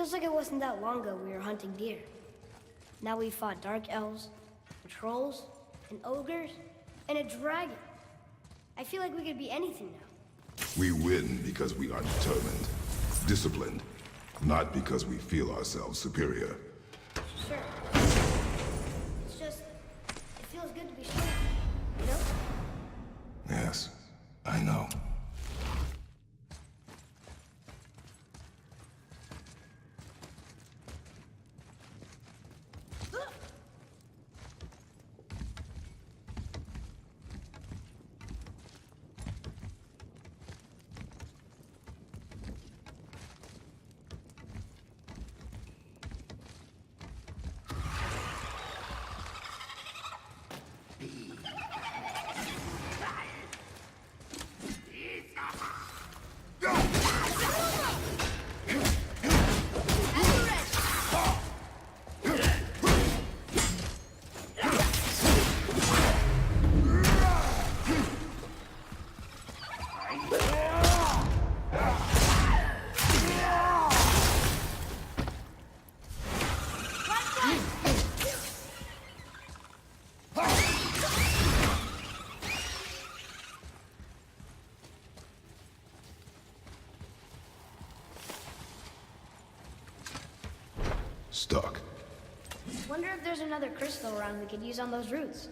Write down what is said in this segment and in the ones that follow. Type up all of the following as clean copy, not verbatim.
Feels like it wasn't that long ago we were hunting deer. Now we fought dark elves, and trolls, and ogres, and a dragon. I feel like we could be anything now. We win because we are determined, disciplined, not because we feel ourselves superior. Sure. It's just, it feels good to be strong, you know? Yes, I know. Stuck. Wonder if there's another crystal around we could use on those roots.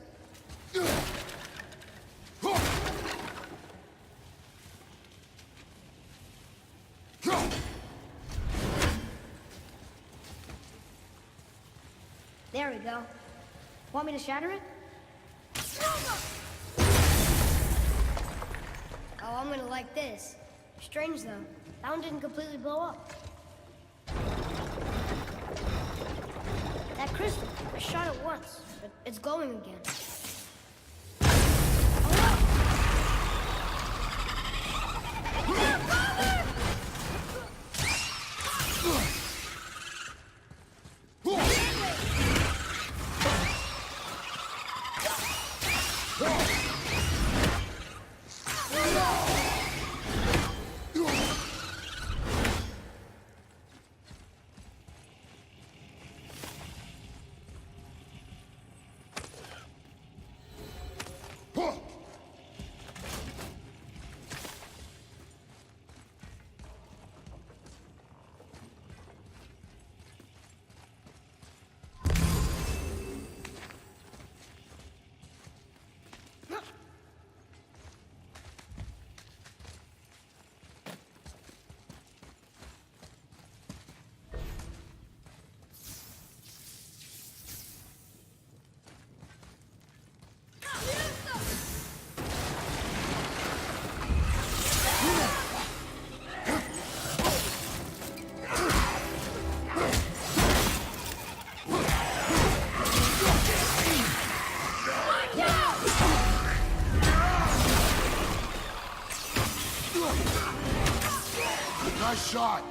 There we go. Want me to shatter it? Oh, I'm gonna like this. Strange though, that one didn't completely blow up. That crystal, I shot it once, but it's glowing again. Nice shot!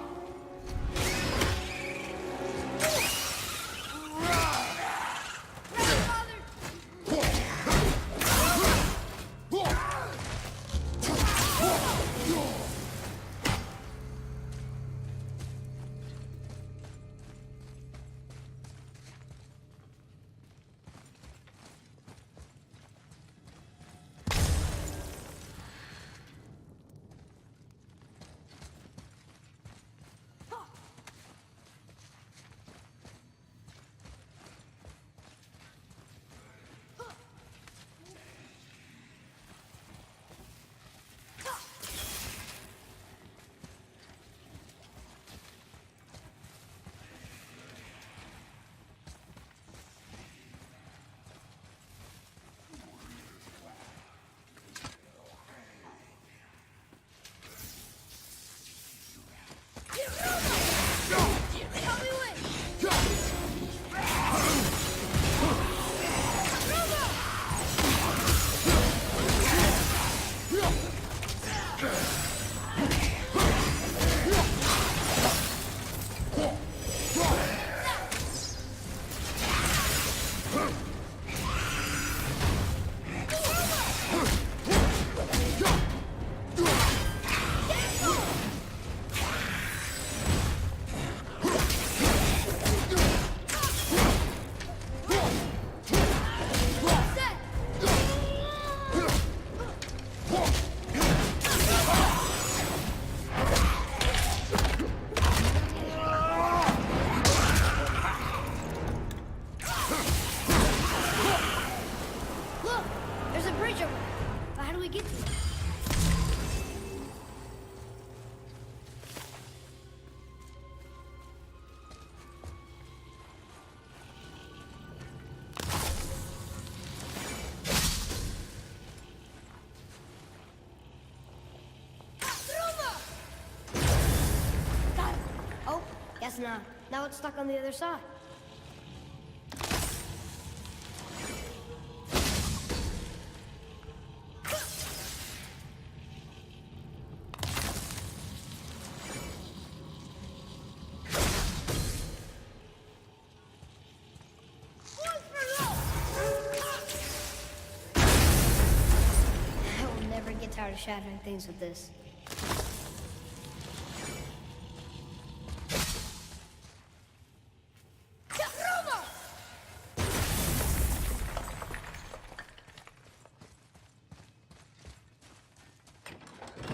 bridge over there. But how do we get to it? Got it. Oh, guess not. Now it's stuck on the other side. I will never get tired of shattering things with this.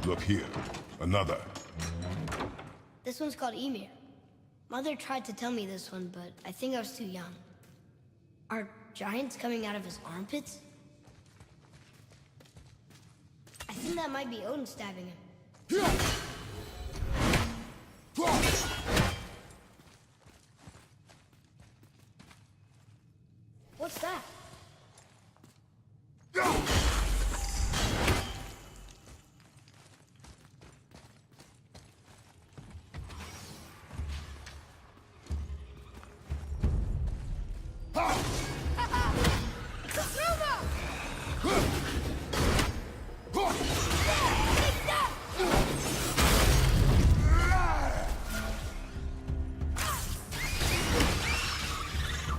Look here. Another. This one's called Emir. Mother tried to tell me this one, but I think I was too young. Are giants coming out of his armpits? I think that might be Odin stabbing him. What's that?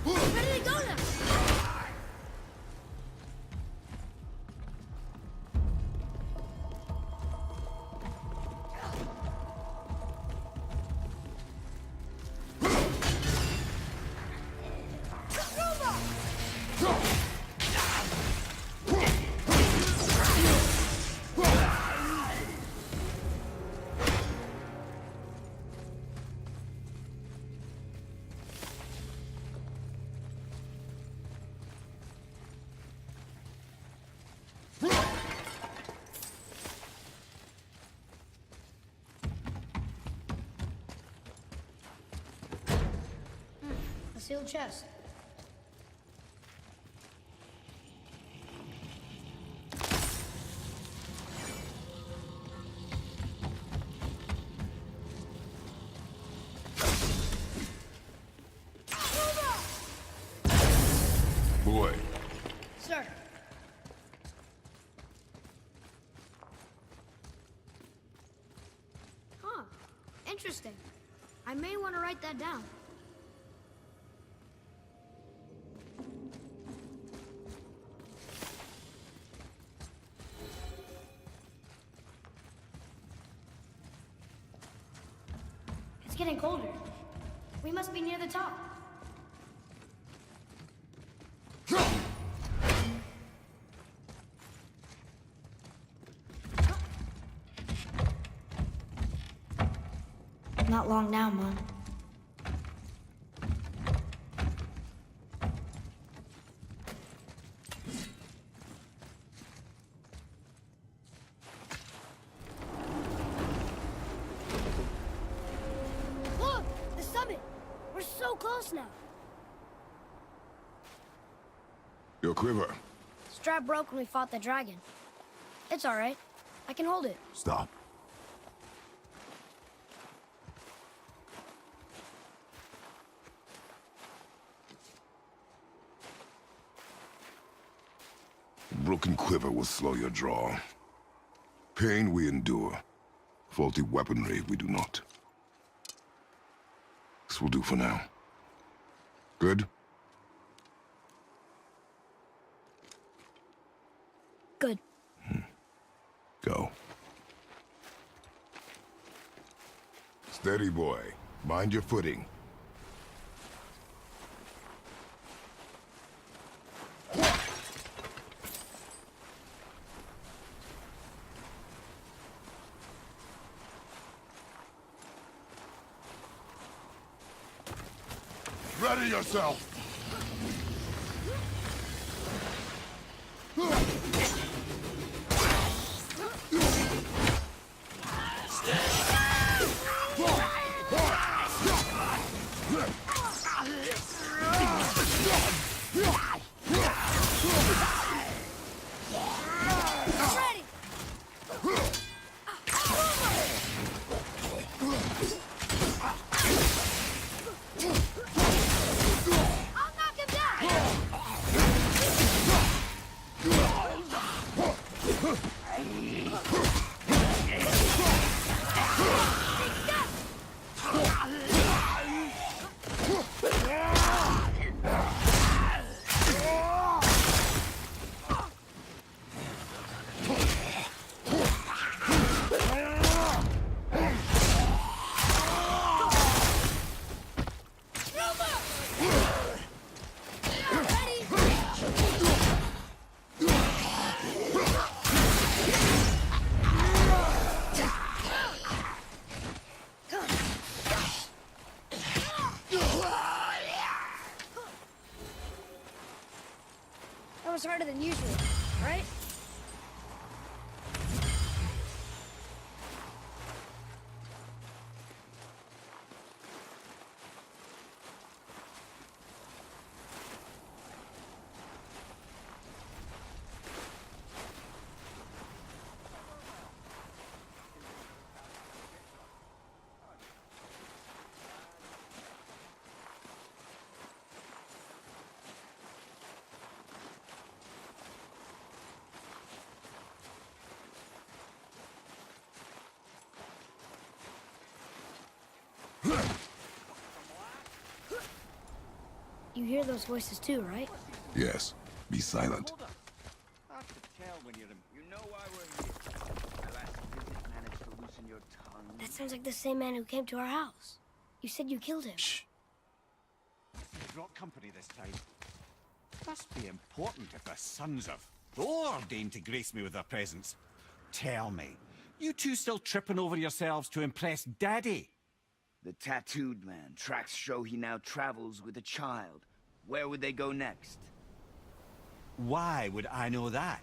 Where did it go now? A sealed chest. Boy. Sir. Huh. Interesting. I may want to write that down. It's getting colder. We must be near the top. Not long now, Mom. Look! The summit! We're so close now. Your quiver. Strap broke when we fought the dragon. It's all right. I can hold it. Stop. Broken quiver will slow your draw. Pain we endure. Faulty weaponry we do not. This will do for now. Good? Good. Go. Steady, boy. Mind your footing. Ready yourself! That was harder than usual, right? You hear those voices too, right? Yes. Be silent. Hard to tell when you're in... You know why we're here. My last visit managed to loosen your tongue. That sounds like the same man who came to our house. You said you killed him. Shh. You brought company this time. Must be important if the sons of Thor deign to grace me with their presence. Tell me, you two still tripping over yourselves to impress Daddy? The tattooed man. Tracks show he now travels with a child. Where would they go next? Why would I know that?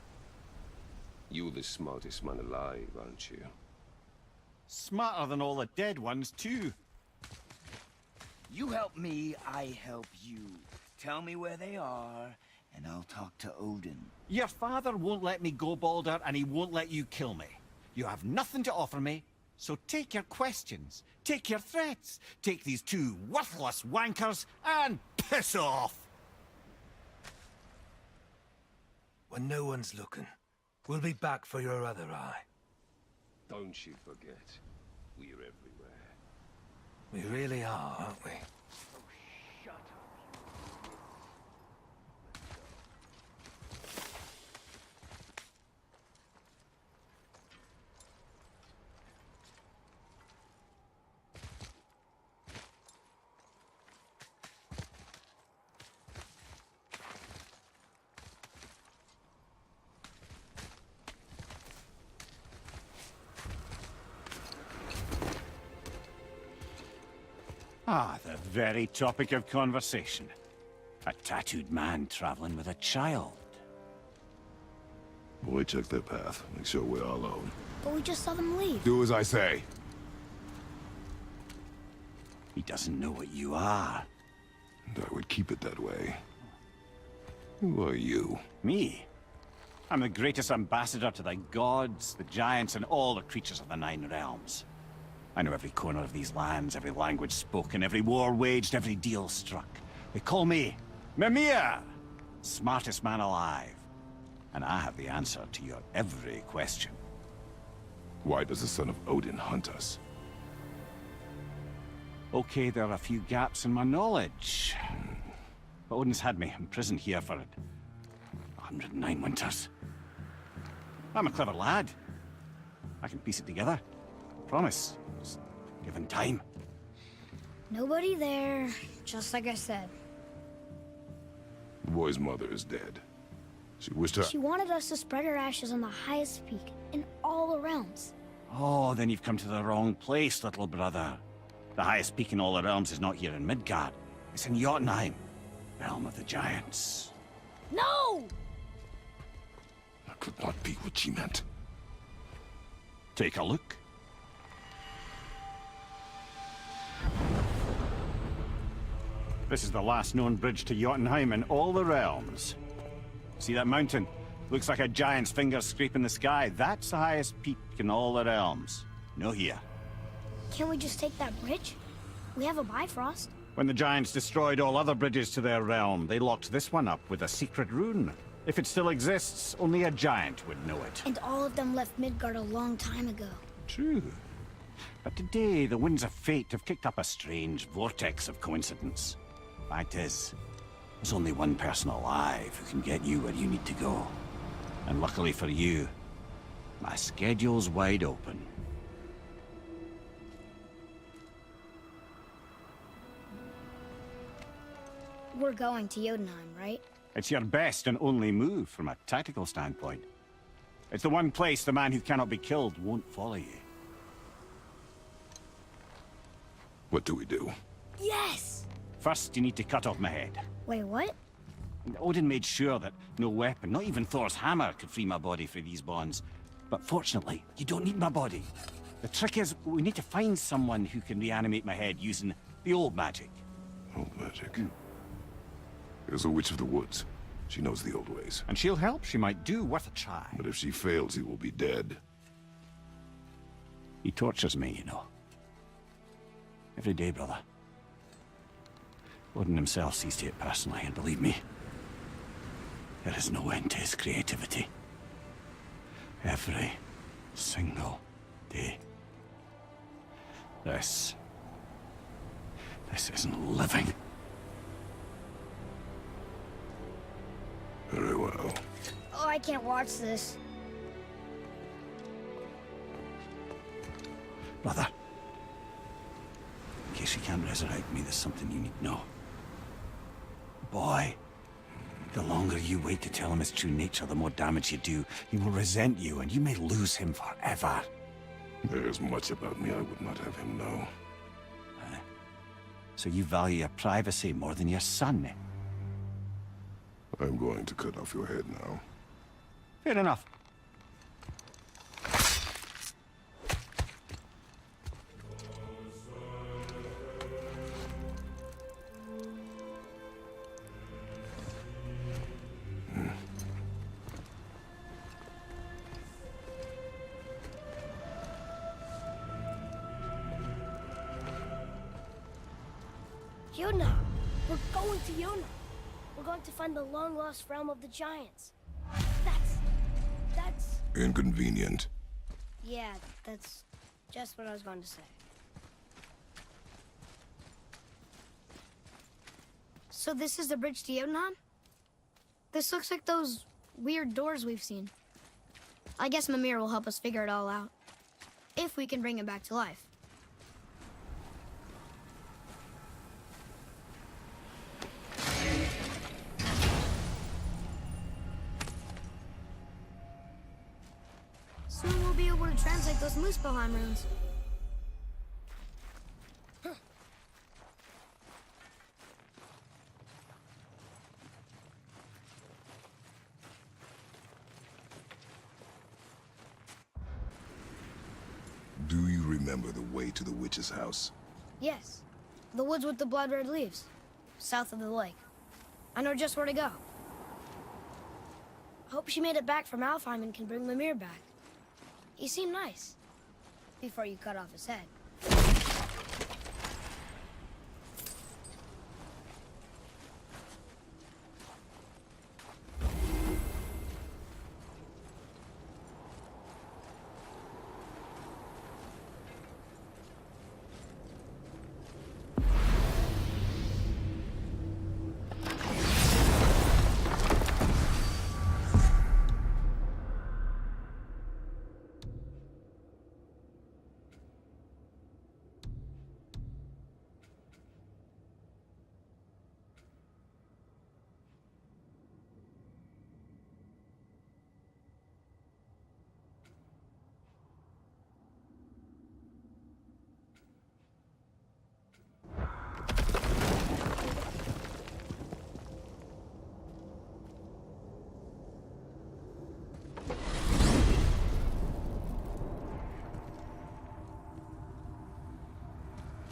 You're the smartest man alive, aren't you? Smarter than all the dead ones, too. You help me, I help you. Tell me where they are, and I'll talk to Odin. Your father won't let me go, Baldur, and he won't let you kill me. You have nothing to offer me, so take your questions, take your threats, take these two worthless wankers, and piss off! When no one's looking, we'll be back for your other eye. Don't you forget, we're everywhere. We really are, aren't we? Ah, the very topic of conversation. A tattooed man traveling with a child. Boy, check their path. Make sure we're all alone. But we just saw them leave. Do as I say. He doesn't know what you are. And I would keep it that way. Who are you? Me? I'm the greatest ambassador to the gods, the giants, and all the creatures of the Nine Realms. I know every corner of these lands, every language spoken, every war waged, every deal struck. They call me Mimir, smartest man alive. And I have the answer to your every question. Why does the son of Odin hunt us? Okay, there are a few gaps in my knowledge. But Odin's had me imprisoned here for 109 winters. I'm a clever lad. I can piece it together. Promise. Just given time. Nobody there, just like I said. The boy's mother is dead. She wished her... She wanted us to spread her ashes on the highest peak in all the realms. Oh, then you've come to the wrong place, little brother. The highest peak in all the realms is not here in Midgard. It's in Jotunheim, realm of the giants. No! That could not be what she meant. Take a look. This is the last known bridge to Jotunheim in all the realms. See that mountain? Looks like a giant's finger scraping the sky. That's the highest peak in all the realms. No here. Can't we just take that bridge? We have a Bifrost. When the giants destroyed all other bridges to their realm, they locked this one up with a secret rune. If it still exists, only a giant would know it. And all of them left Midgard a long time ago. True. But today, the winds of fate have kicked up a strange vortex of coincidence. Fact is, there's only one person alive who can get you where you need to go. And luckily for you, my schedule's wide open. We're going to Jotunheim, right? It's your best and only move from a tactical standpoint. It's the one place the man who cannot be killed won't follow you. What do we do? Yes! First, you need to cut off my head. Wait, what? Odin made sure that no weapon, not even Thor's hammer, could free my body from these bonds. But fortunately, you don't need my body. The trick is, we need to find someone who can reanimate my head using the old magic. Old magic. There's a witch of the woods. She knows the old ways. And she'll help. She might do worth a try. But if she fails, he will be dead. He tortures me, you know. Every day, brother. Odin himself sees to it personally, and believe me, there is no end to his creativity. Every single day. This isn't living. Very well. Oh, I can't watch this. Brother, in case you can't resurrect me, there's something you need to know. Boy, the longer you wait to tell him his true nature, the more damage you do. He will resent you, and you may lose him forever. There's much about me I would not have him know. So you value your privacy more than your son, eh? I'm going to cut off your head now. Fair enough. Jotunheim! We're going to Jotunheim! We're going to find the long-lost realm of the giants. That's... Inconvenient. Yeah, that's just what I was going to say. So this is the bridge to Jotunheim? This looks like those weird doors we've seen. I guess Mimir will help us figure it all out. If we can bring him back to life. Soon we'll be able to translate those Muspelheim runes. Do you remember the way to the witch's house? Yes. The woods with the blood-red leaves. South of the lake. I know just where to go. Hope she made it back from Alfheim and can bring Mimir back. He seemed nice. Before you cut off his head.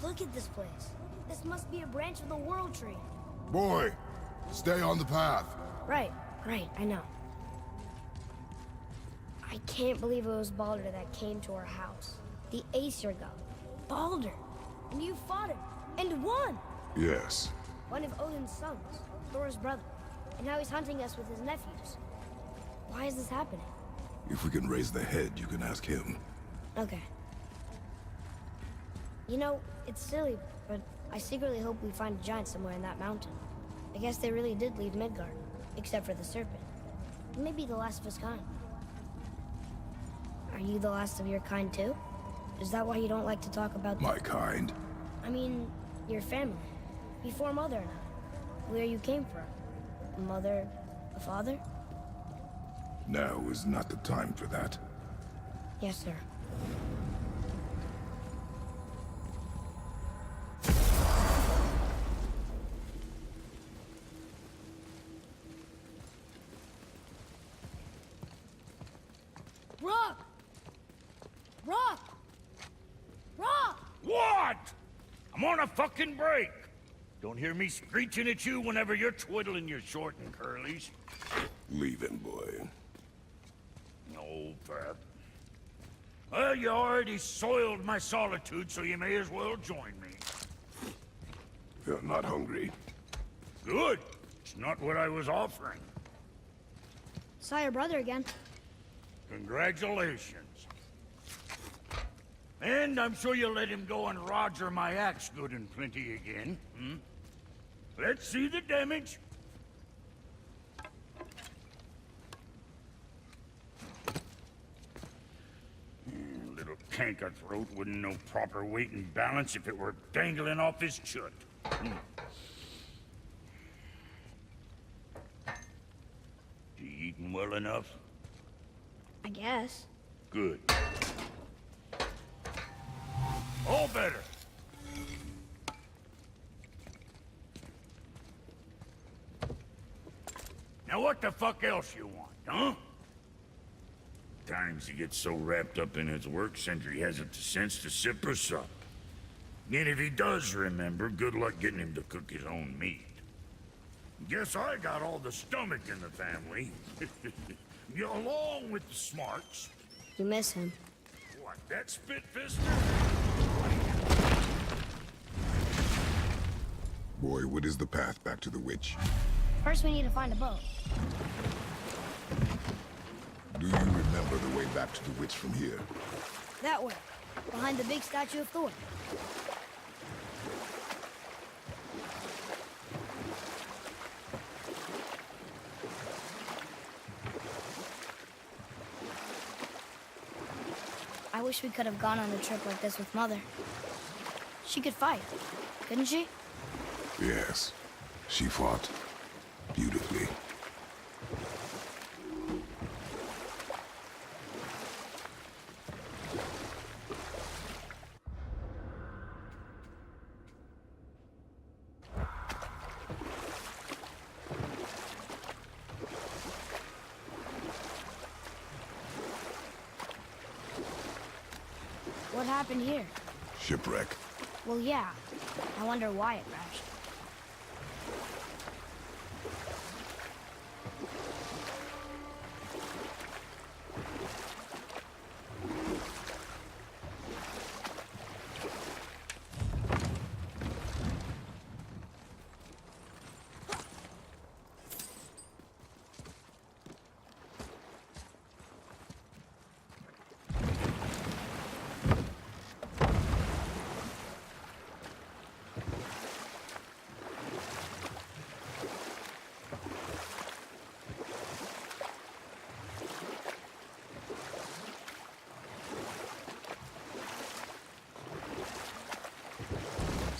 Look at this place. This must be a branch of the World Tree. Boy, stay on the path. Right, I know. I can't believe it was Baldur that came to our house. The Aesir god. Baldur! And you fought him, and won! Yes. One of Odin's sons, Thor's brother. and now he's hunting us with his nephews. Why is this happening? If we can raise the head, you can ask him. Okay. You know, it's silly, but I secretly hope we find a giant somewhere in that mountain. I guess they really did leave Midgard, except for the serpent. Maybe the last of his kind. Are you the last of your kind too? Is that why you don't like to talk about... My kind? I mean, your family. Before Mother and I. Where you came from. A mother, a father? Now is not the time for that. Yes, sir. Rock! Rock! Rock! What? I'm on a fucking break. Don't hear me screeching at you whenever you're twiddling your short and curlies. Leave him, boy. No, Pep. Well, you already soiled my solitude, so you may as well join me. You're not hungry. Good. It's not what I was offering. Saw your brother again. Congratulations. And I'm sure you'll let him go and roger my axe good and plenty again, hmm? Let's see the damage. Little canker throat wouldn't know proper weight and balance if it were dangling off his chut. You eating well enough? I guess. Good. All better. Now what the fuck else you want, huh? Times he gets so wrapped up in his work, Sentry hasn't the sense to sip or sup. And if he does remember, good luck getting him to cook his own meat. Guess I got all the stomach in the family. Along with the smarts. You miss him. What, that spit-fister? Boy, what is the path back to the witch? First we need to find a boat. Do you remember the way back to the witch from here? That way. Behind the big statue of Thor. I wish we could have gone on a trip like this with Mother. She could fight, couldn't she? Yes. She fought beautifully. What happened here? Shipwreck. Well, yeah. I wonder why it crashed.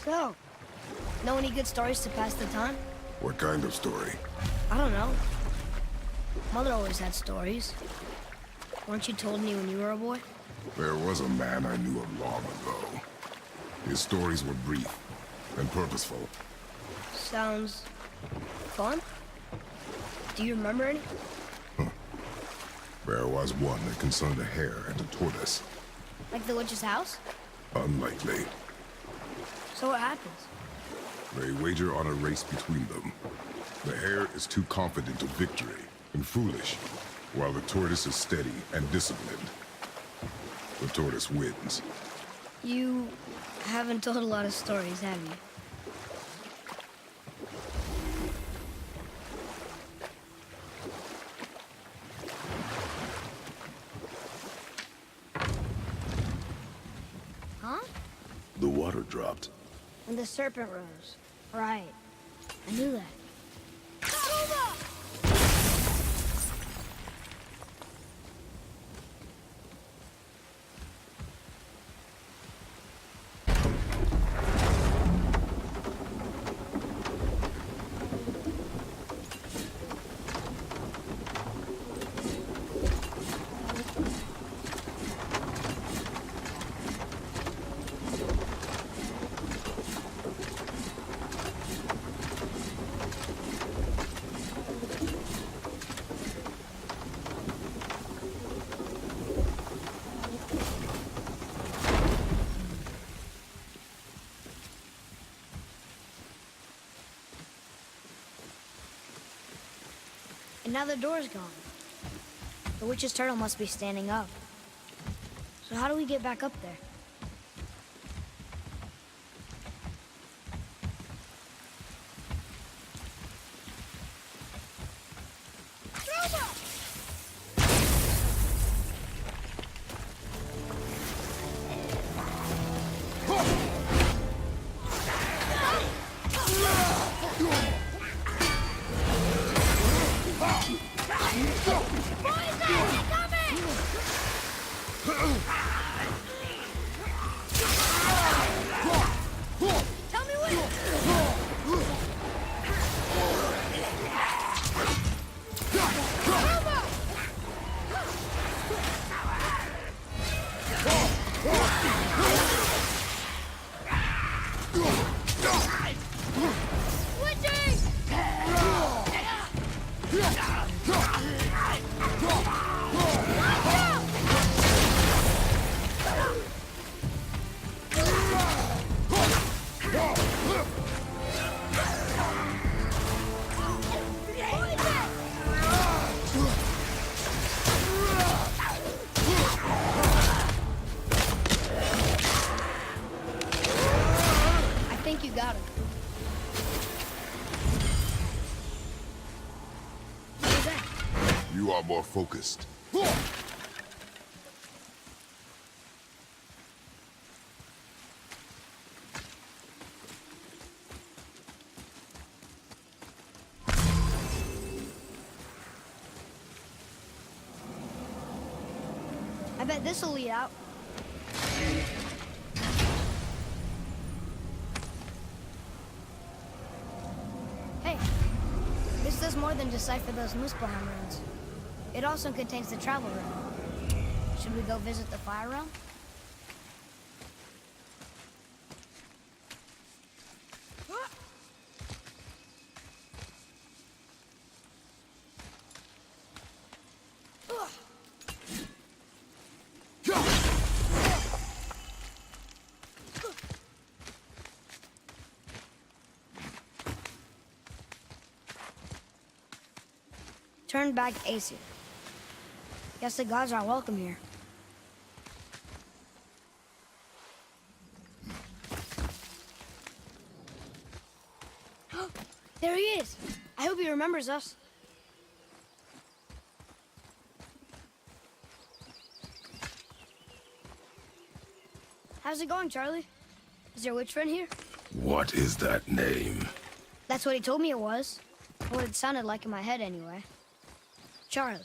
So, know any good stories to pass the time? What kind of story? I don't know. Mother always had stories. Weren't you told me when you were a boy? There was a man I knew of long ago. His stories were brief and purposeful. Sounds fun. Do you remember any? There was one that concerned a hare and a tortoise. Like the witch's house? Unlikely. So what happens? They wager on a race between them. The hare is too confident of victory and foolish, while the tortoise is steady and disciplined. The tortoise wins. You haven't told a lot of stories, have you? dropped. When the serpent rose. Right. I knew that. And now the door's gone. The witch's turtle must be standing up. So how do we get back up there? Got him. What is that? You are more focused. I bet this'll lead out. This does more than decipher those Muspelheim runes. It also contains the travel rune. Should we go visit the fire realm? Turn back Aesir. Guess the gods aren't welcome here. There he is! I hope he remembers us. How's it going, Charlie? Is your witch friend here? What is that name? That's what he told me it was. What it sounded like in my head, anyway. Charlie.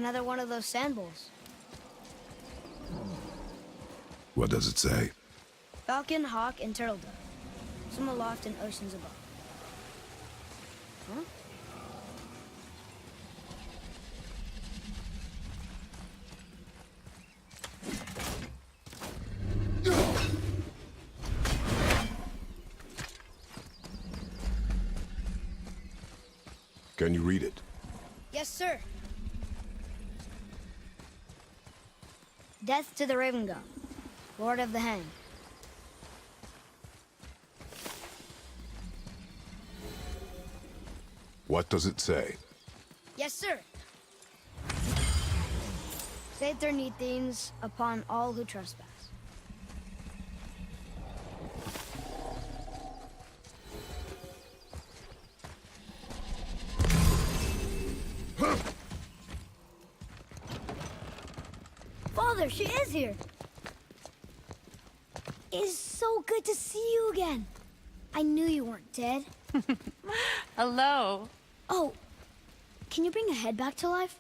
another one of those sand bowls. What does it say? Falcon, hawk, and turtle dove. Some aloft in oceans above. Huh? Can you read it? Yes, sir. Death to the Raven God, Lord of the Hanged. What does it say? Yes, sir. Save their need things upon all who trespass. Father, she is here. It's so good to see you again. I knew you weren't dead. Hello. Oh, can you bring a head back to life?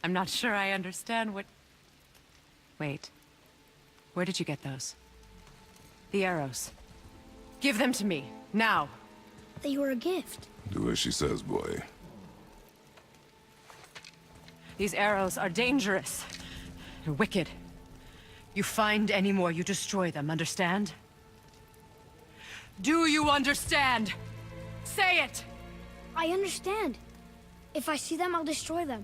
I'm not sure I understand what... Wait. Where did you get those? The arrows. Give them to me, now. They were a gift. Do as she says, boy. These arrows are dangerous. They're wicked. You find any more, you destroy them, understand? Do you understand? Say it! I understand. If I see them, I'll destroy them.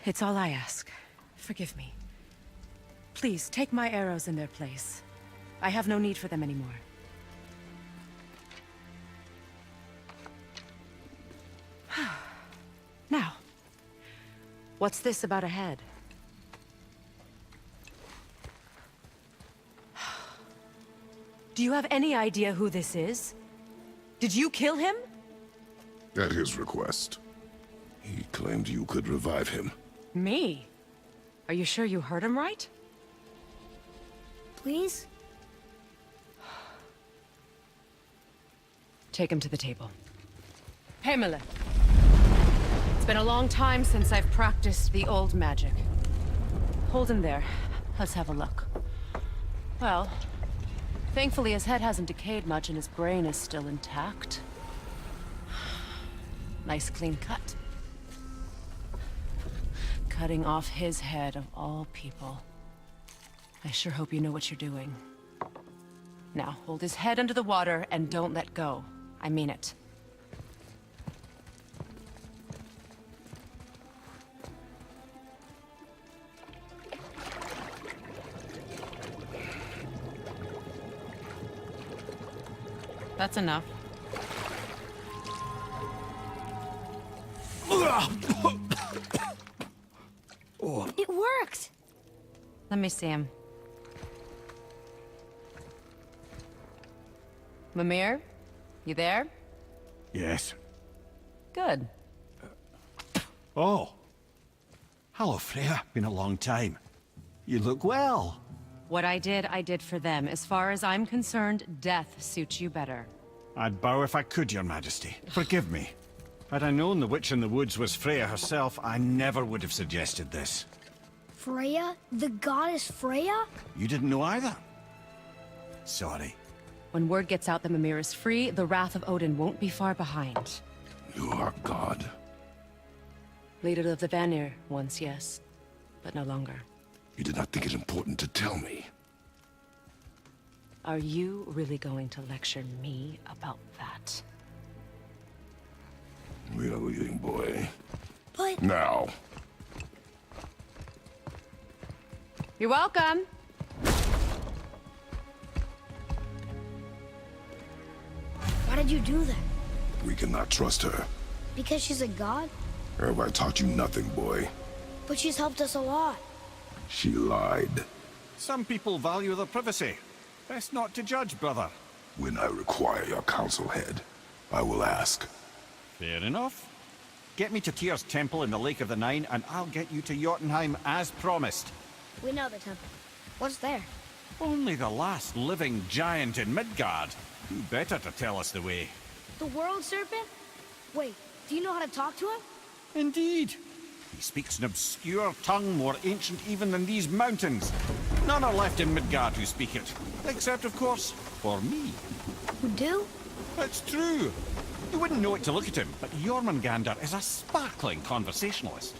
It's all I ask. Forgive me. Please, take my arrows in their place. I have no need for them anymore. Now, what's this about a head? Do you have any idea who this is? Did you kill him? At his request. He claimed you could revive him. Me? Are you sure you heard him right? Please? Take him to the table. Pamela. It's been a long time since I've practiced the old magic. Hold him there. Let's have a look. Well, thankfully his head hasn't decayed much and his brain is still intact. Nice clean cut. Cutting off his head of all people. I sure hope you know what you're doing. Now, hold his head under the water and don't let go. I mean it. That's enough. It worked! Let me see him. Mimir? You there? Yes. Good. Oh. Hello, Freya. Been a long time. You look well. What I did for them. As far as I'm concerned, death suits you better. I'd bow if I could, Your Majesty. Forgive me. Had I known the witch in the woods was Freya herself, I never would have suggested this. Freya? The goddess Freya? You didn't know either? Sorry. When word gets out that Mimir is free, the wrath of Odin won't be far behind. You are God. Leader of the Vanir, once, yes. But no longer. You did not think it important to tell me. Are you really going to lecture me about that? We are leaving, boy. But... Now. You're welcome! Why did you do that? We cannot trust her. Because she's a god? Have I taught you nothing, boy? But she's helped us a lot. She lied. Some people value their privacy. Best not to judge, brother. When I require your council head, I will ask. Fair enough. Get me to Tyr's temple in the Lake of the Nine, and I'll get you to Jotunheim as promised. We know the temple. What's there? Only the last living giant in Midgard. Who better to tell us the way? The world serpent? Wait, Do you know how to talk to him? Indeed. He speaks an obscure tongue more ancient even than these mountains. None are left in Midgard who speak it. Except, of course, for me. Who do? It's true. You wouldn't know it to look at him, but Jormungandr is a sparkling conversationalist.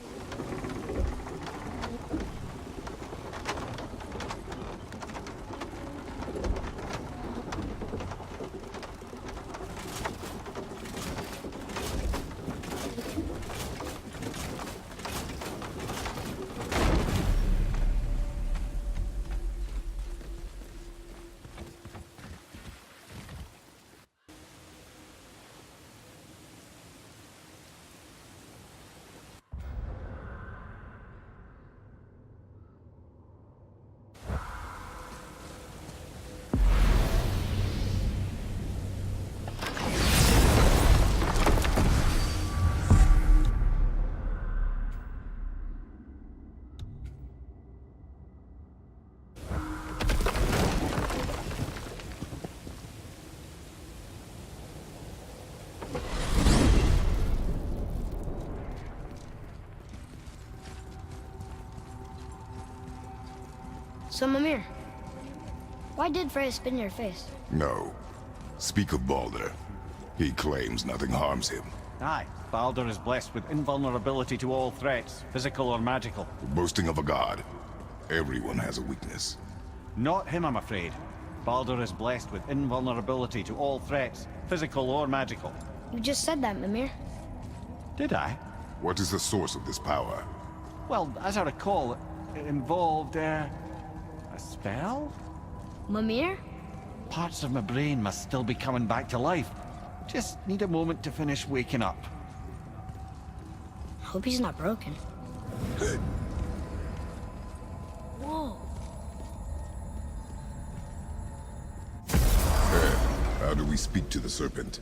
So, Mimir, why did Freya spit in your face? No. Speak of Baldur. He claims nothing harms him. Aye, Baldur is blessed with invulnerability to all threats, physical or magical. Boasting of a god. Everyone has a weakness. Not him, I'm afraid. Baldur is blessed with invulnerability to all threats, physical or magical. You just said that, Mimir. Did I? What is the source of this power? Well, as I recall, it involved, a spell? Mimir? Parts of my brain must still be coming back to life. Just need a moment to finish waking up. Hope he's not broken. Whoa. How do we speak to the serpent?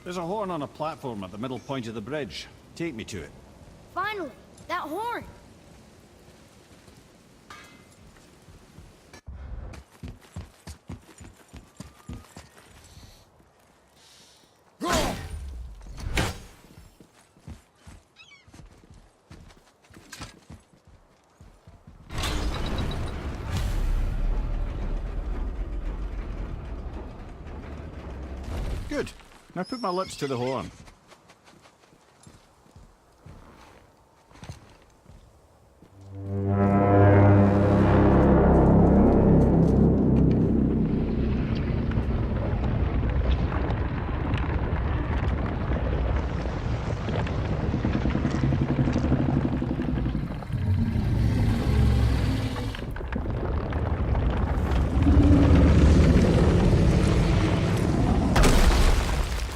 There's a horn on a platform at the middle point of the bridge. Take me to it. Finally! That horn! Good. Now put my lips to the horn.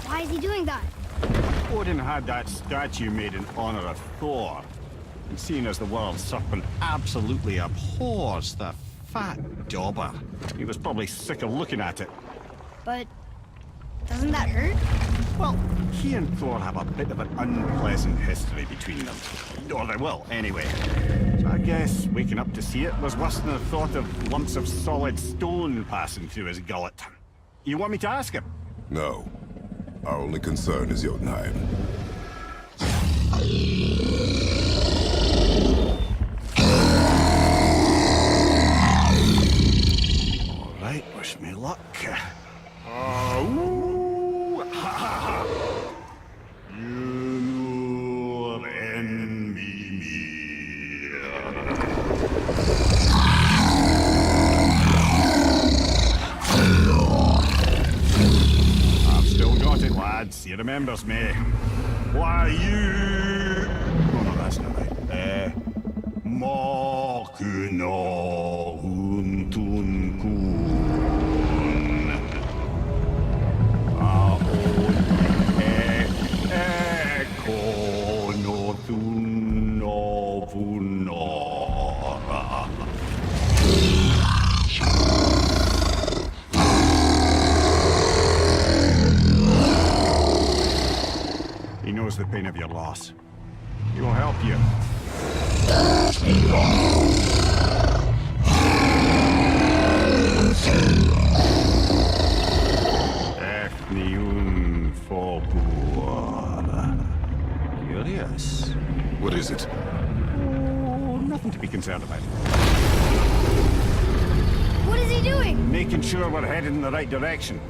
Why is he doing that? Odin had that statue made in honor of Thor. And seeing as the world serpent absolutely abhors the fat dauber, he was probably sick of looking at it. But doesn't that hurt? Well, he and Thor have a bit of an unpleasant history between them. Or they will, anyway. So I guess waking up to see it was worse than the thought of lumps of solid stone passing through his gullet. You want me to ask him? No. Our only concern is Jotunheim. All right, wish me luck. Ooh, ha, ha, ha. You and me. I've still got it, lads. He remembers me. Why you? Oh no, that's not right. Makuna huntun kun. He knows the pain of your loss. He will help you. Efniun Fobur. Yes. What is it? Oh, nothing to be concerned about. What is he doing? Making sure we're headed in the right direction.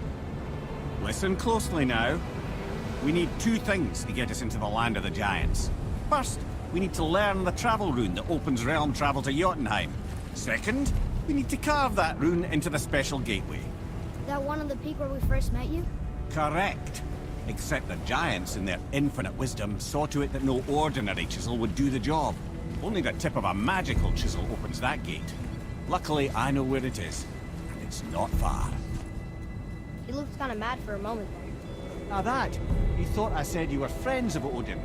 Listen closely now. We need two things to get us into the land of the Giants. First, we need to learn the travel rune that opens realm travel to Jotunheim. Second, we need to carve that rune into the special gateway. That one on the peak where we first met you? Correct. Except the Giants, in their infinite wisdom, saw to it that no ordinary chisel would do the job. Only the tip of a magical chisel opens that gate. Luckily, I know where it is, and it's not far. He looked kind of mad for a moment there. Now that, you thought I said you were friends of Odin.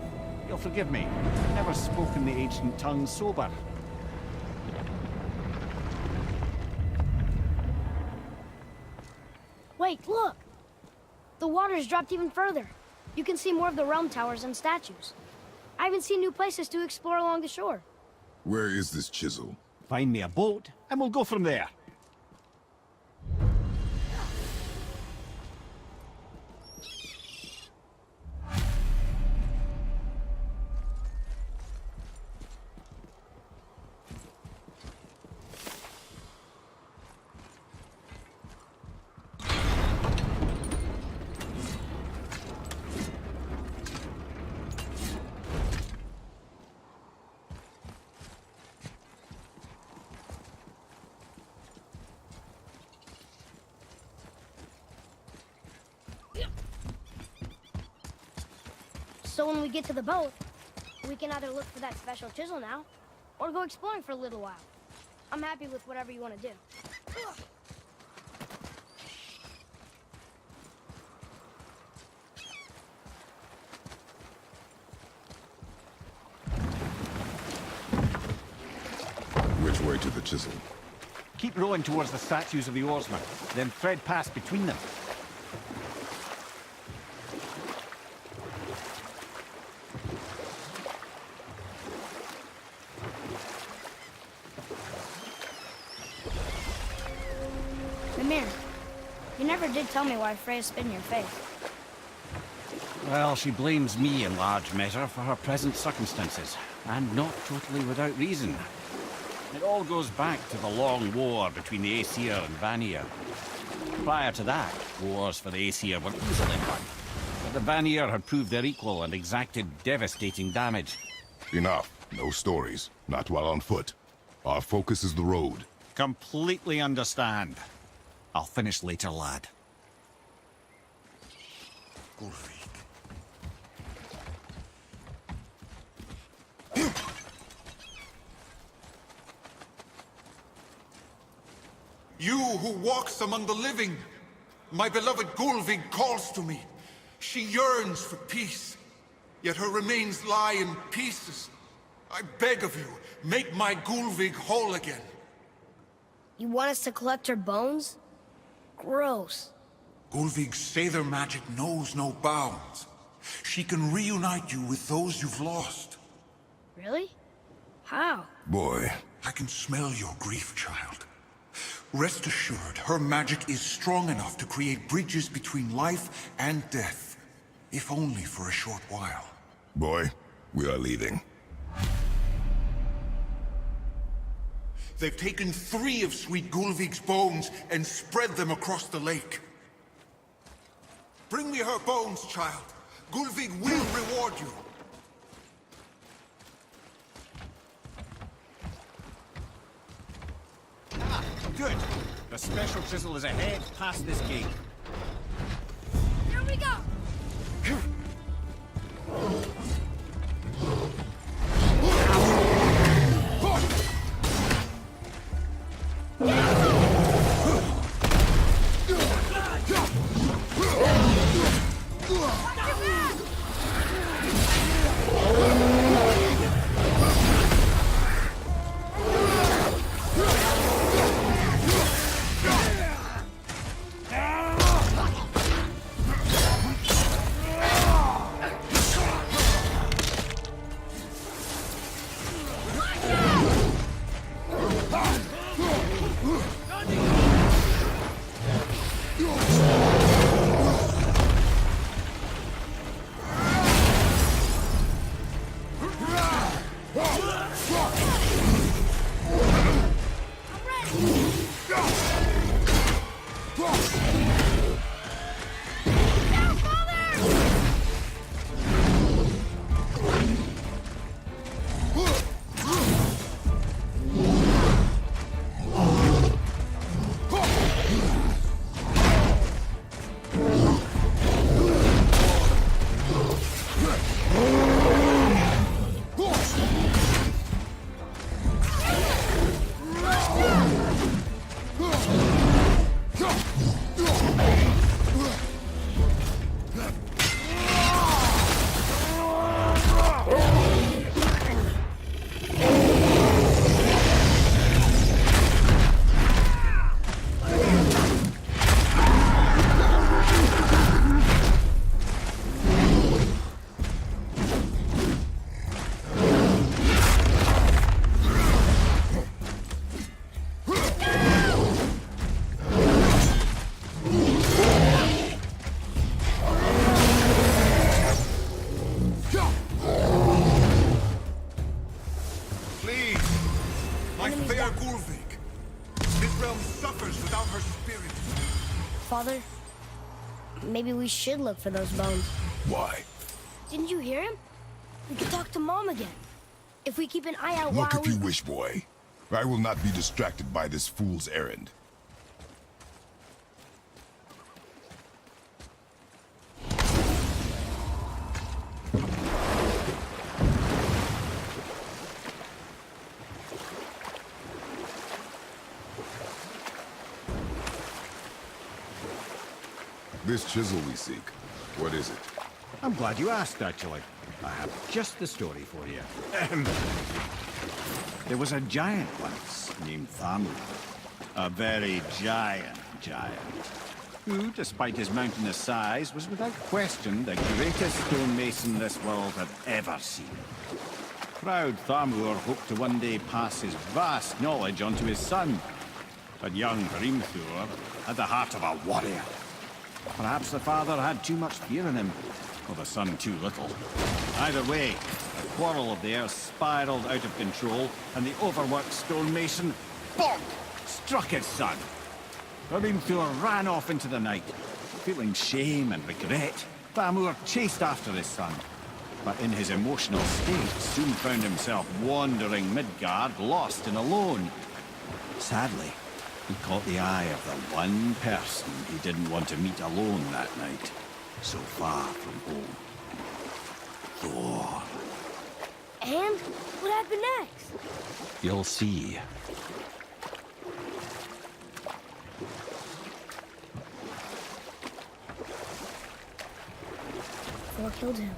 You'll forgive me. I've never spoken the ancient tongue sober. Wait, look! The water's dropped even further. You can see more of the realm towers and statues. I haven't seen new places to explore along the shore. Where is this chisel? Find me a boat, and we'll go from there. So when we get to the boat, we can either look for that special chisel now, or go exploring for a little while. I'm happy with whatever you want to do. Which way to the chisel? Keep rowing towards the statues of the oarsmen, then thread past between them. Mimir, you never did tell me why Freya spit in your face. Well, she blames me in large measure for her present circumstances, and not totally without reason. It all goes back to the long war between the Aesir and Vanir. Prior to that, wars for the Aesir were easily won, but the Vanir had proved their equal and exacted devastating damage. Enough. No stories. Not while on foot. Our focus is the road. Completely understand. I'll finish later, lad. You who walks among the living, my beloved Gulvig calls to me. She yearns for peace, yet her remains lie in pieces. I beg of you, make my Gulvig whole again. You want us to collect her bones? Gross. Gulvig's Sather magic knows no bounds. She can reunite you with those you've lost. Really? How? Boy. I can smell your grief, child. Rest assured, her magic is strong enough to create bridges between life and death, if only for a short while. Boy, we are leaving. They've taken 3 of Sweet Gulvig's bones and spread them across the lake. Bring me her bones, child. Gulvig will reward you. Ah, good. The special chisel is ahead, past this gate. Here we go! maybe we should look for those bones. Why? Didn't you hear him? We could talk to Mom again. If we keep an eye out Look while if you wish, boy. I will not be distracted by this fool's errand. This chisel we seek, what is it? I'm glad you asked, actually. I have just the story for you. There was a giant once named Thor. A very giant, who, despite his mountainous size, was without question the greatest stonemason this world had ever seen. Proud Thor hoped to one day pass his vast knowledge on to his son. But young Thor had the heart of a warrior. Perhaps the father had too much fear in him, or the son too little. Either way, the quarrel of theirs spiraled out of control, and the overworked stonemason, bonk, struck his son. Thor ran off into the night. Feeling shame and regret, Thor chased after his son. But in his emotional state, soon found himself wandering Midgard, lost and alone. Sadly, he caught the eye of the one person he didn't want to meet alone that night, so far from home. Thor. And what happened next? You'll see. Thor killed him.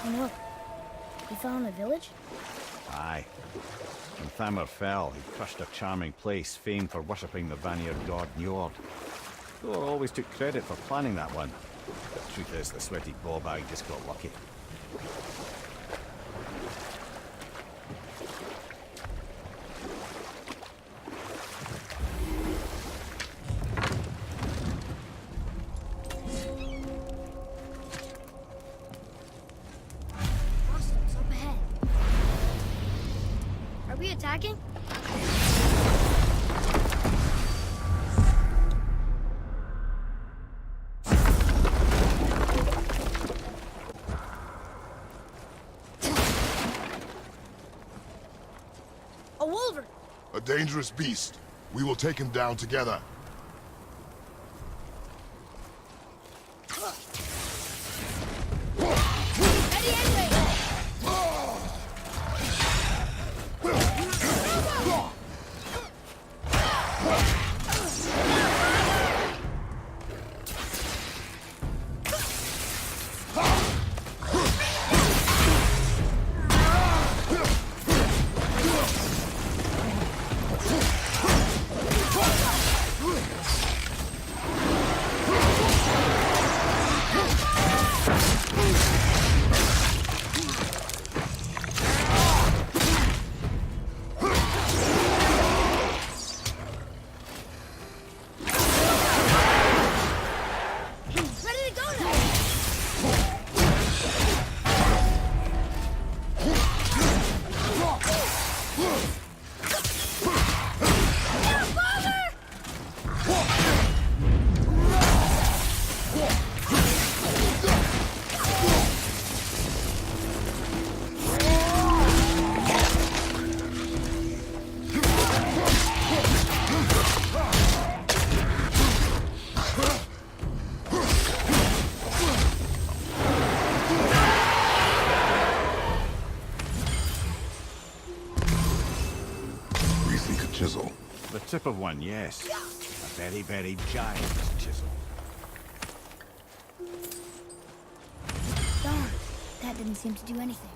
Oh no. He fell in a village? Aye. When Thamur fell, he crushed a charming place famed for worshipping the Vanir god Njord. Thor always took credit for planning that one. The truth is, the sweaty ballbag just got lucky. Monsters up ahead. Are we attacking? A wolverine! A dangerous beast. We will take him down together. Ready anyway! Ready to go now! We seek a chisel. The tip of one, yes. A very, very giant chisel. Darn, that didn't seem to do anything.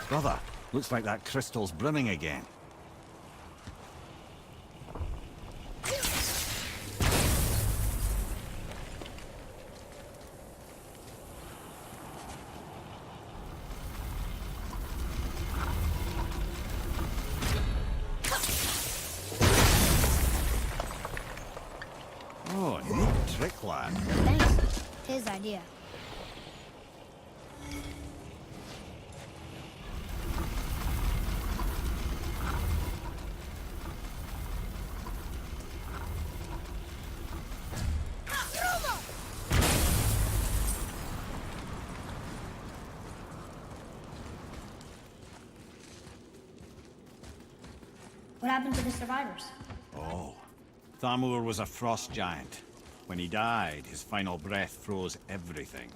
Brother, looks like that crystal's brimming again. Oh, neat trick, lad. Thanks. His idea. What happened to the survivors? Oh. Thamur was a frost giant. When he died, his final breath froze everything.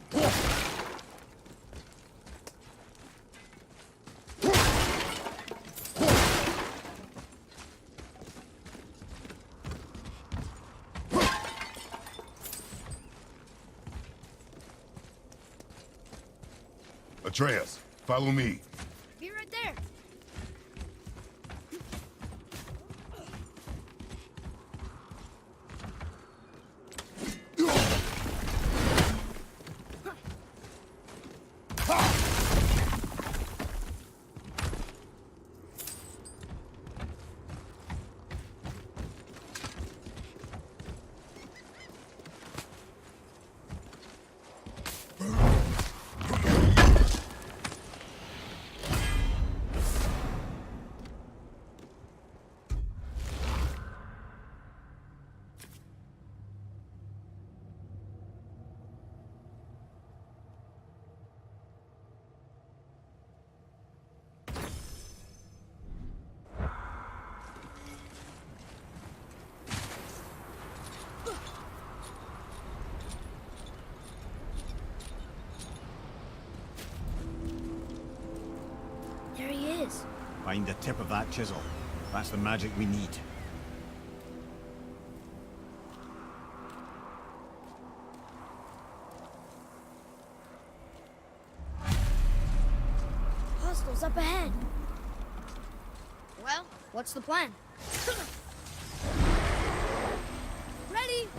Atreus, follow me. Be right there. There he is. Find the tip of that chisel. That's the magic we need. Hostiles up ahead. Well, what's the plan? Ready?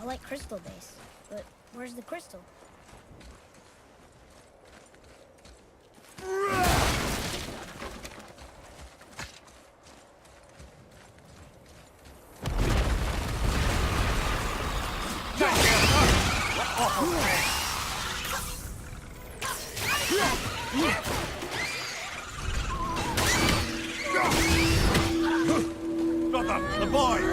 I like crystal base, but where's the crystal? Brother, the boy!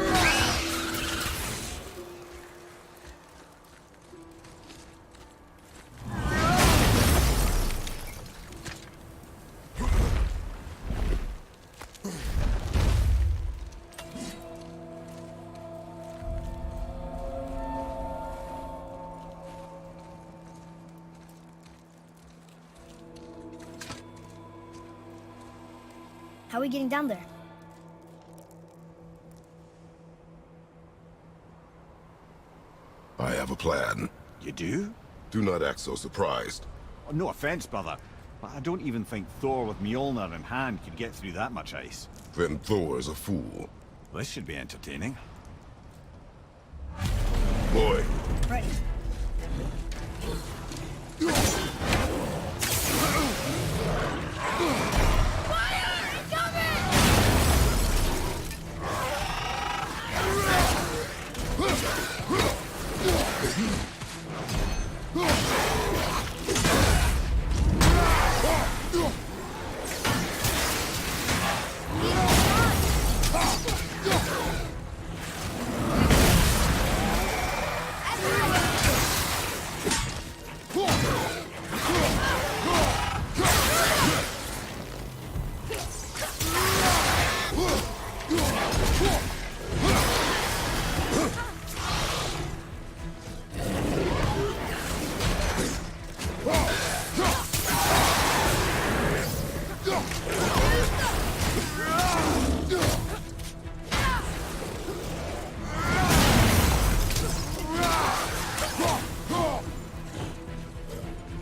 How are we getting down there? I have a plan. You do? Do not act so surprised. Oh, no offense, brother, but I don't even think Thor with Mjolnir in hand could get through that much ice. Then Thor's a fool. This should be entertaining. Boy, Ready.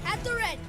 At the red.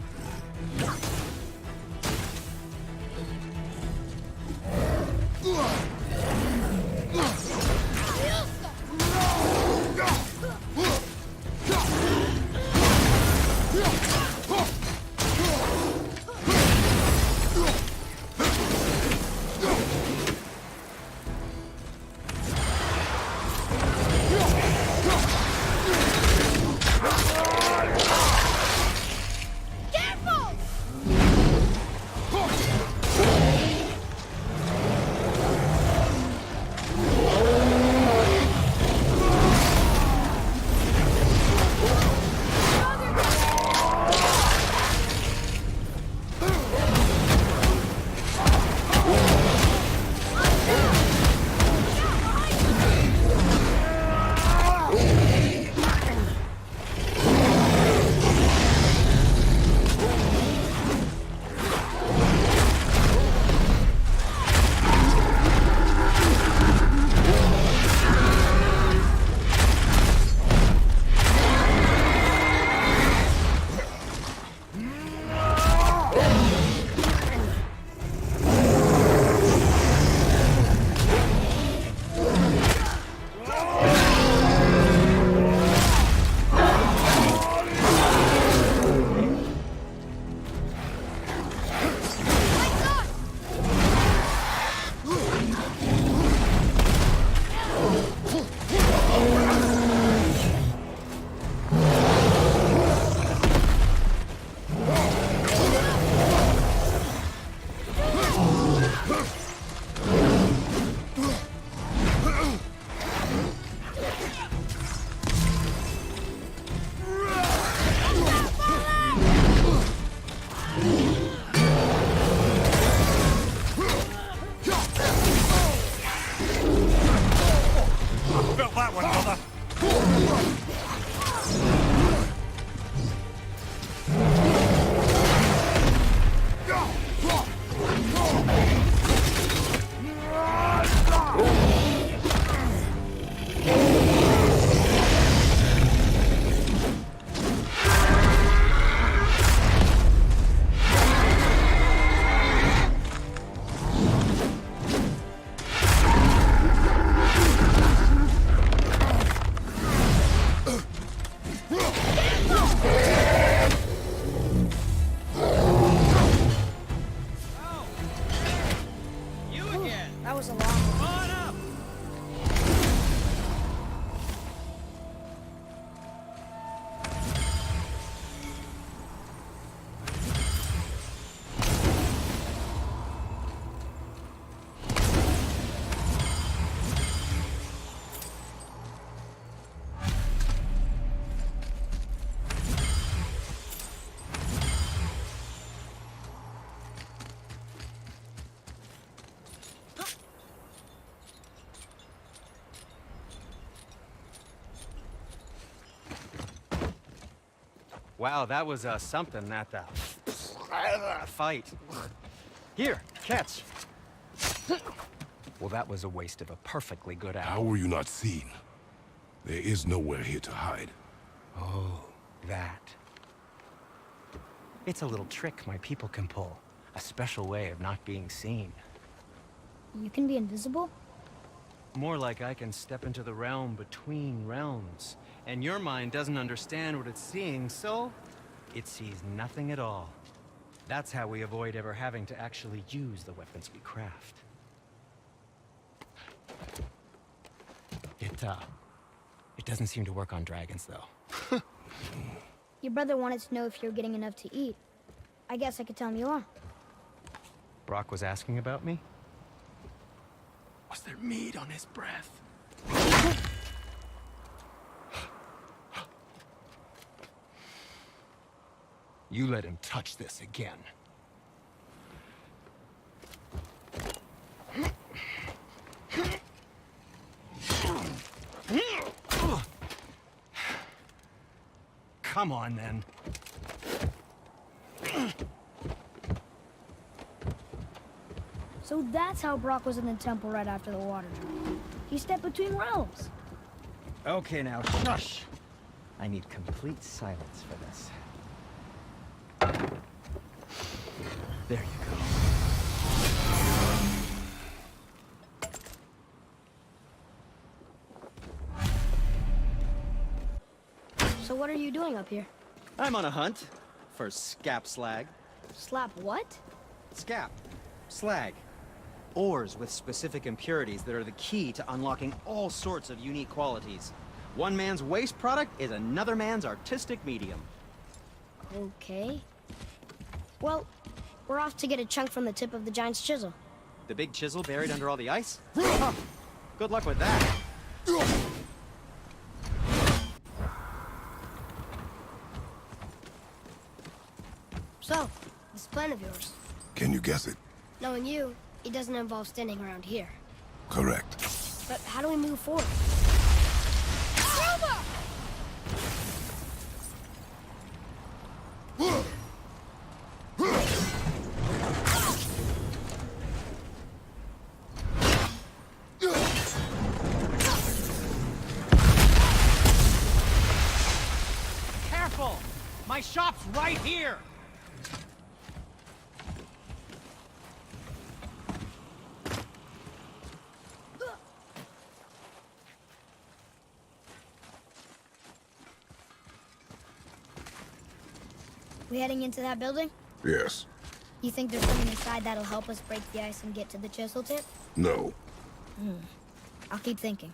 Felt that one, brother. That was a lot. Wow, that was something, that fight. Here, catch. Well, that was a waste of a perfectly good How hour. were you not seen? There is nowhere here to hide. Oh, that. It's a little trick my people can pull. A special way of not being seen. You can be invisible? More like I can step into the realm between realms. And your mind doesn't understand what it's seeing, so it sees nothing at all. That's how we avoid ever having to actually use the weapons we craft. It doesn't seem to work on dragons, though. Your brother wanted to know if you're getting enough to eat. I guess I could tell him you are. Brock was asking about me? Was there meat on his breath? You let him touch this again. Come on, then. So that's how Brock was in the temple right after the water drop. He stepped between realms. Okay, now, shush! I need complete silence for this. There you go. So what are you doing up here? I'm on a hunt for scap slag. Slap what? Scap. Slag. Ores with specific impurities that are the key to unlocking all sorts of unique qualities. One man's waste product is another man's artistic medium. Okay. Well, we're off to get a chunk from the tip of the giant's chisel. The big chisel buried under all the ice? Huh. Good luck with that. So, this plan of yours. Can you guess it? Knowing you, it doesn't involve standing around here. Correct. But how do we move forward? Careful! My shop's right here! We heading into that building? Yes. You think there's something inside that'll help us break the ice and get to the chisel tip? No. I'll keep thinking.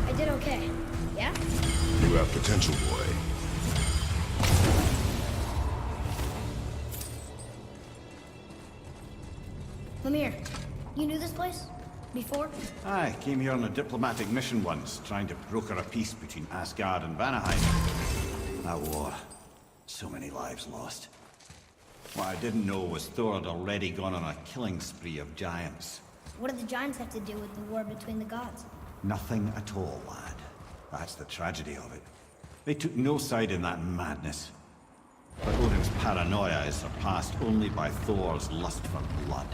I did okay. Yeah? You have potential, boy. Lemire, you knew this place? Before? I came here on a diplomatic mission once, trying to broker a peace between Asgard and Vanaheim. That war. So many lives lost. What I didn't know was Thor had already gone on a killing spree of giants. What do the giants have to do with the war between the gods? Nothing at all, lad. That's the tragedy of it. They took no side in that madness. But Odin's paranoia is surpassed only by Thor's lust for blood.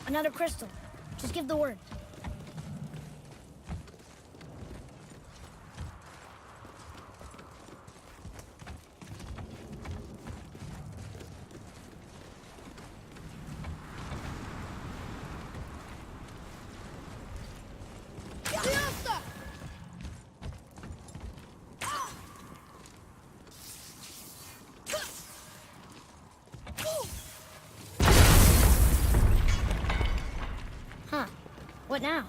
Another crystal. Just give the word. What now?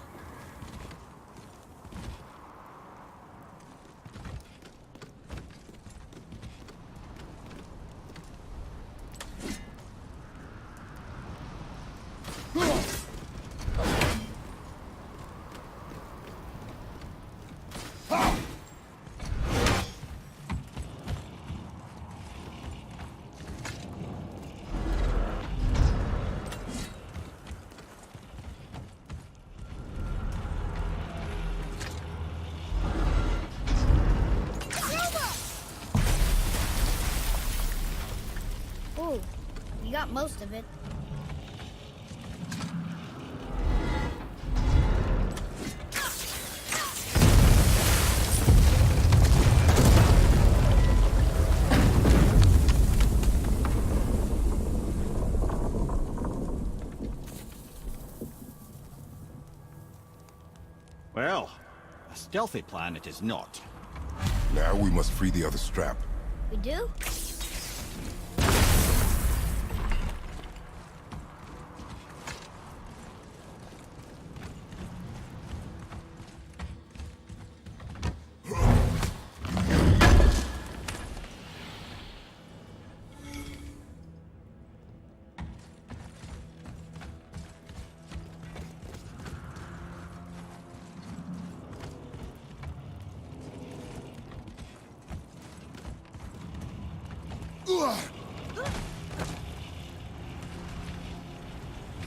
Ooh, you got most of it. Well, a stealthy plan it is not. Now we must free the other strap. We do?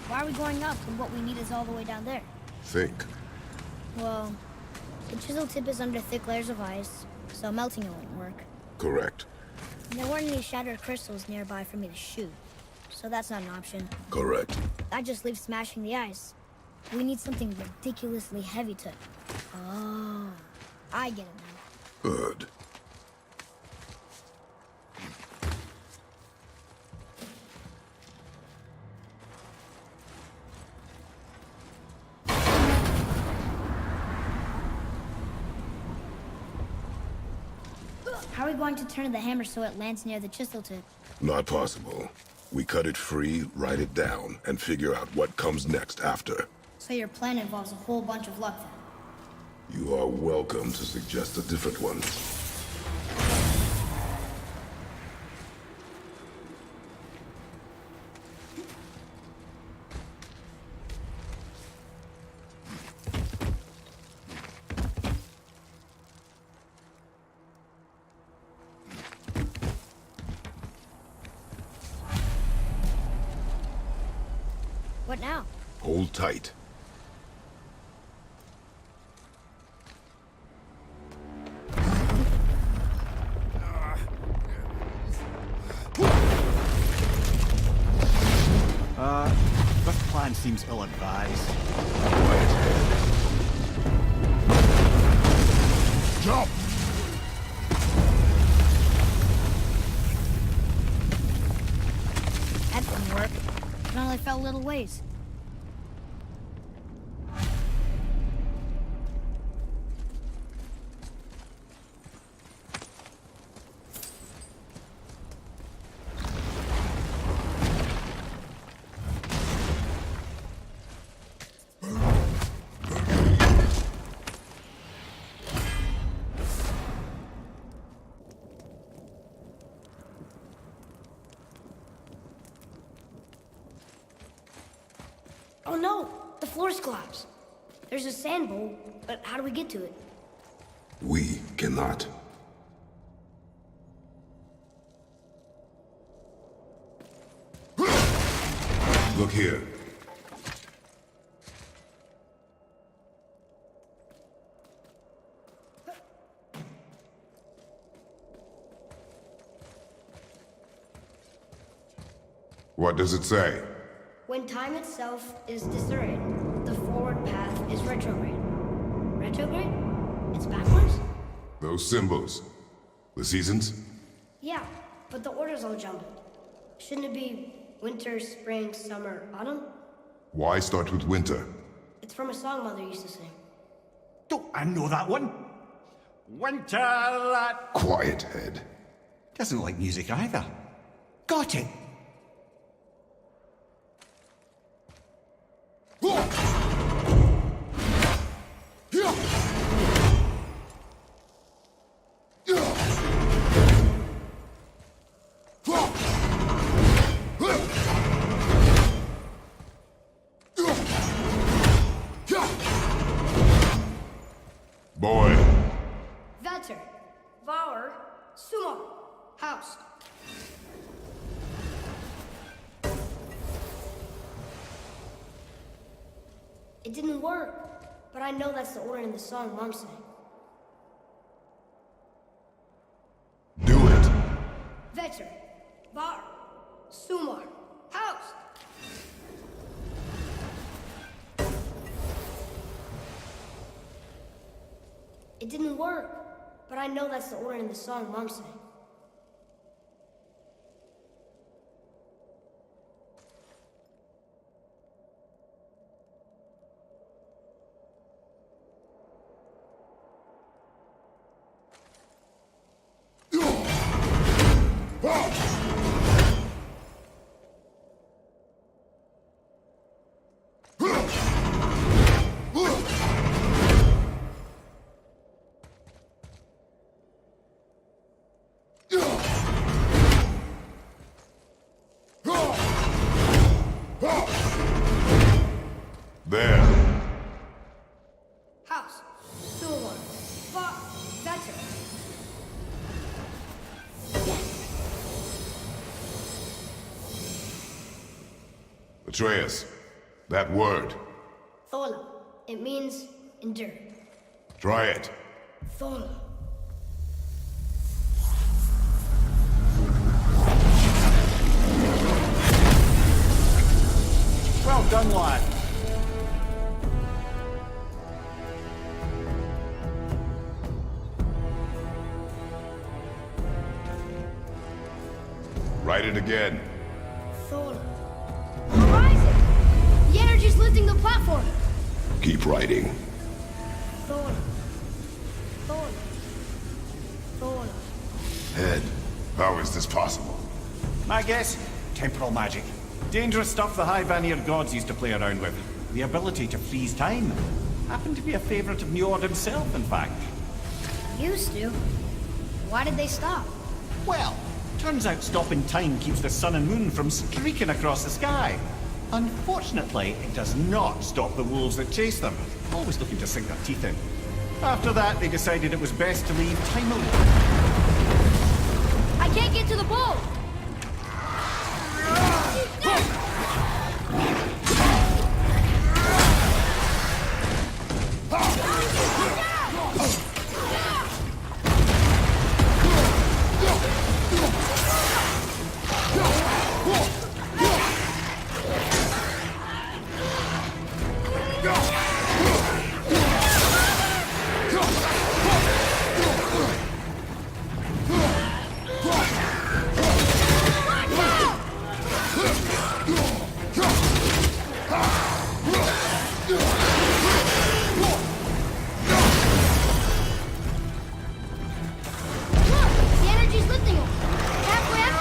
Why are we going up when what we need is all the way down there? Think. Well, the chisel tip is under thick layers of ice, so melting it wouldn't work. Correct. And there weren't any shattered crystals nearby for me to shoot, so that's not an option. Correct. That just leaves smashing the ice. We need something ridiculously heavy to... Oh, I get it now. Good. How are we going to turn the hammer so it lands near the chisel tip? Not possible. We cut it free, write it down, and figure out what comes next after. So your plan involves a whole bunch of luck then? You are welcome to suggest a different one. What now? Hold tight. This plan seems ill-advised. Jump! That didn't work. It only fell a little ways. Oh no! The floor's collapsed. There's a sand bowl, but how do we get to it? We cannot. Look here. What does it say? When time itself is disoriented, the forward path is retrograde. Retrograde? It's backwards? Those symbols. The seasons? Yeah, but the order's all jumbled. Shouldn't it be winter, spring, summer, autumn? Why start with winter? It's from a song Mother used to sing. Don't I know that one? Winter that... Quiet, head. Doesn't like music either. Got it. Boy. Vetter, Vauer, Sumo, House. It didn't work, but I know that's the order in the song Mom sang. Do it. Vetter, Var, Sumar, House. It didn't work, but I know that's the order in the song Mom sang. There. House, Sumar, Var, Vetter. Atreus, that word. Thola. It means endure. Try it. Thola. Well done, lad. Write it again. Thola. Horizon! The energy's lifting the platform! Keep writing. Thola. Thola. Thola. Head, how is this possible? My guess? Temporal magic. Dangerous stuff the High Vanir gods used to play around with. The ability to freeze time. Happened to be a favorite of Njord himself, in fact. Used to. Why did they stop? Well, turns out stopping time keeps the sun and moon from streaking across the sky. Unfortunately, it does not stop the wolves that chase them, always looking to sink their teeth in. After that, they decided it was best to leave time alone. I can't get to the bull! The energy's lifting him. Halfway up.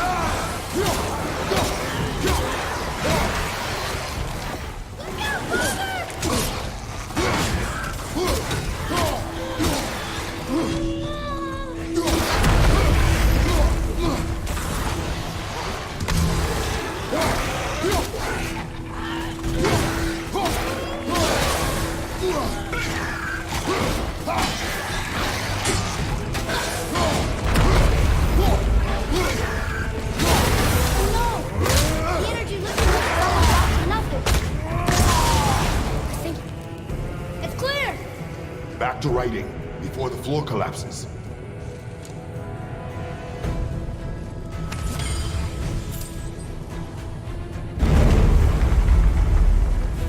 The energy lifting him is almost out to nothing. I think it's clear. Back to writing, before the floor collapses.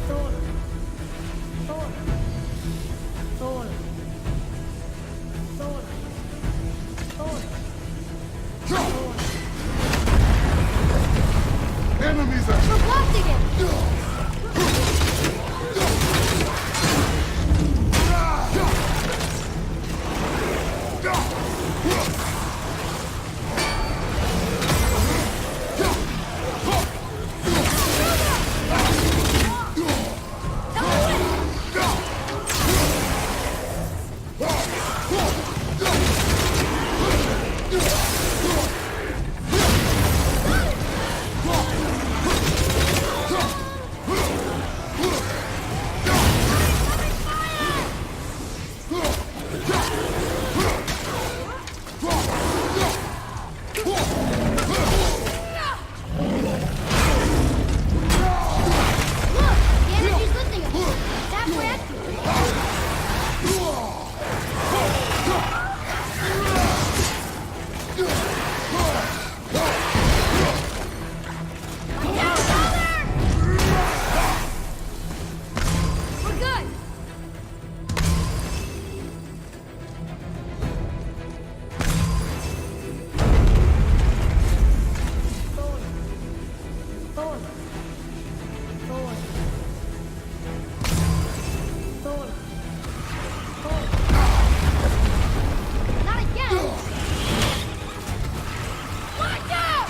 Thor. Thor. Thor. Thor. Thor. Thor. Enemies are... We're blocked again. Look, the energy's lifting him. It's halfway up. We're good. Thor. Thor. Thor. Thor. Thor. Not again! Watch out!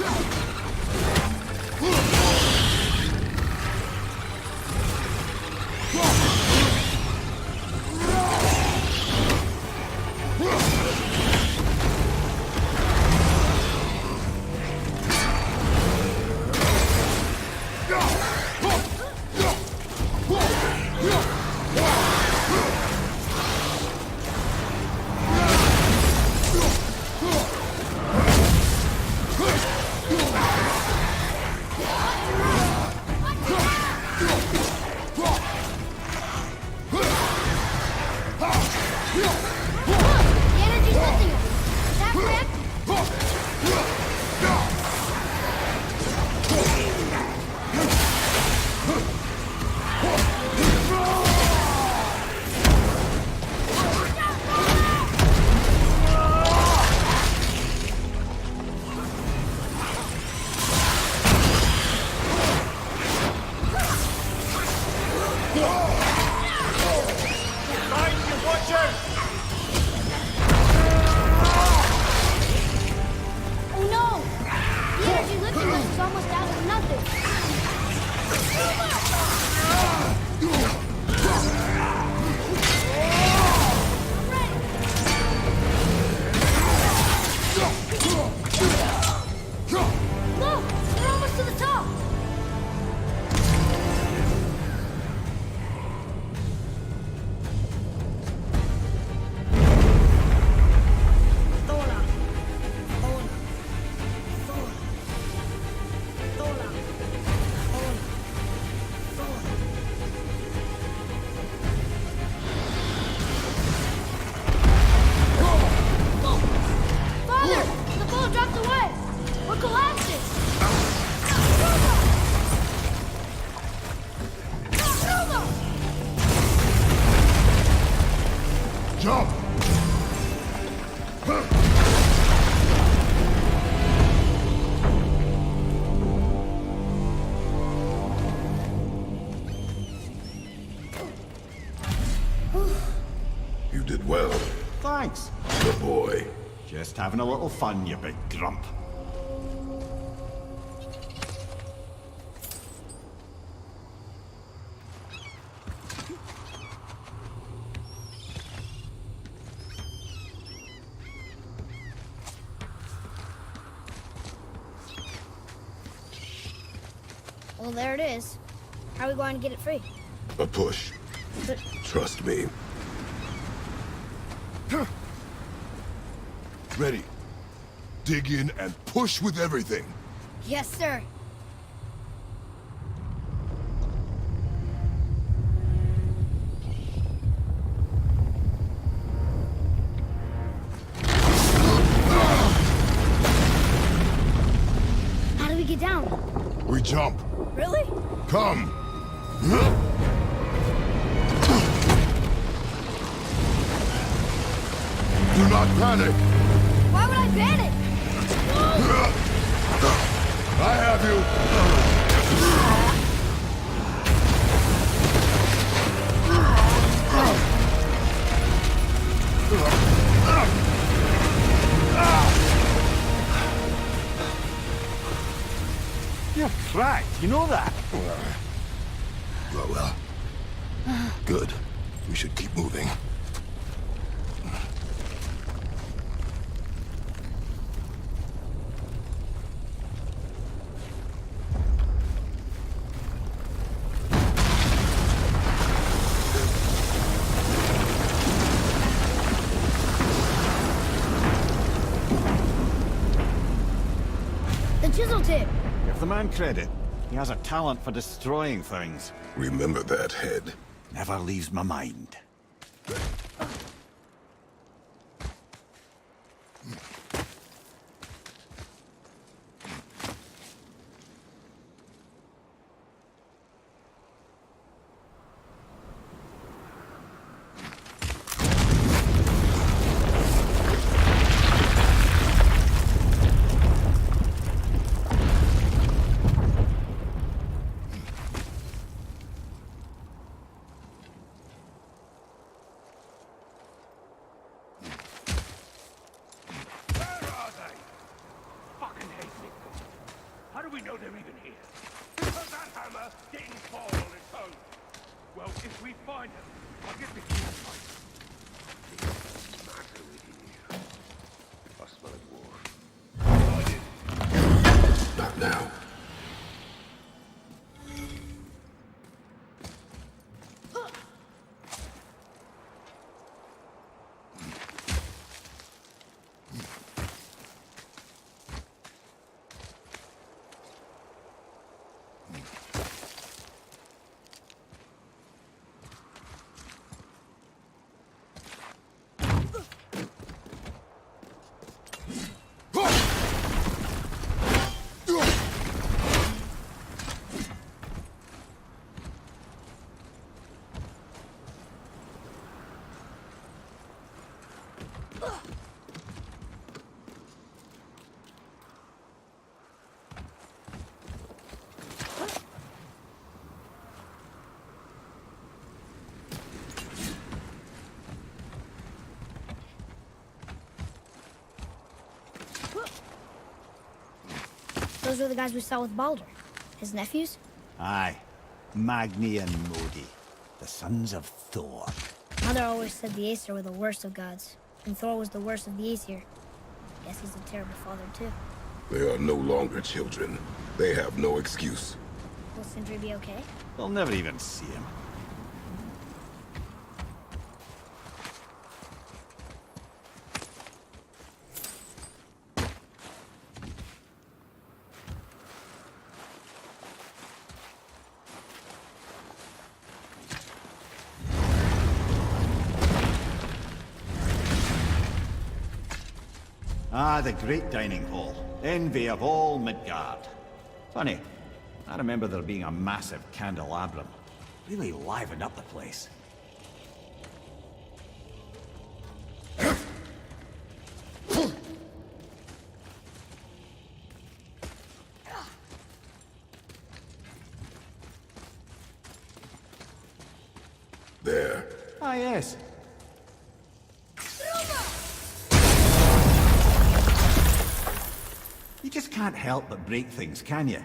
The energy's lifting him. Is that correct? Oh no! The energy lifting us is almost down to nothing. Look! We're almost to the top! Thora. Thora. Thora. Thora. Thora. Thora. Jump! You did well. Thanks. Good boy. Just having a little fun, you big grump. Well, there it is. How are we going to get it free? A push. But Trust me. Ready. Dig in and push with everything. yes, sir. How do we get down? We jump. Really? Come. Do not panic. Why would I panic? I have you. You're cracked, you know that? Well. Good. We should keep moving. The chisel tip. Give the man credit. He has a talent for destroying things. Remember that head. Never leaves my mind. How do we know they're even here? Because that hammer didn't fall on its own. Well, if we find them, I'll get the key fight. Not now. Those were the guys we saw with Baldur. His nephews? Aye. Magni and Modi. The sons of Thor. Mother always said the Aesir were the worst of gods, and Thor was the worst of the Aesir. Guess he's a terrible father, too. They are no longer children. They have no excuse. Will Sindri be okay? They'll never even see him. Ah, the great dining hall. Envy of all Midgard. Funny, I remember there being a massive candelabrum. Really livened up the place. There. Ah, yes. You just can't help but break things, can you?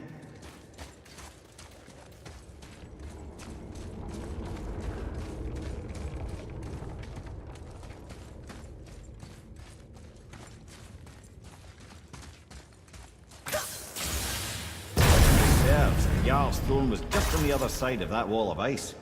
Serves, the Jarl's throne was just on the other side of that wall of ice.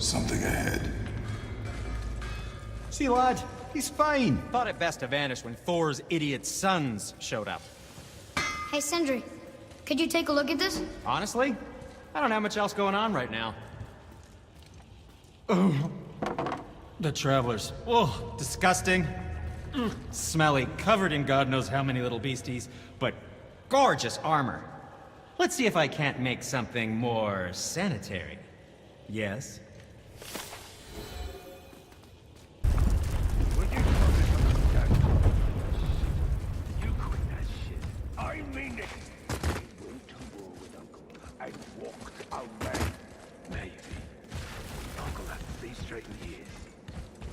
something ahead. See, lad, he's fine. Thought it best to vanish when Thor's idiot sons showed up. Hey, Sindri, could you take a look at this? Honestly, I don't have much else going on right now. The Travelers. Oh, disgusting. Smelly, covered in God knows how many little beasties, but gorgeous armor. Let's see if I can't make something more sanitary. Yes? Will you focus on the gun? You quit that shit. I mean it. He went to war with Uncle and walked away. Maybe. Uncle has to be straight in the ears.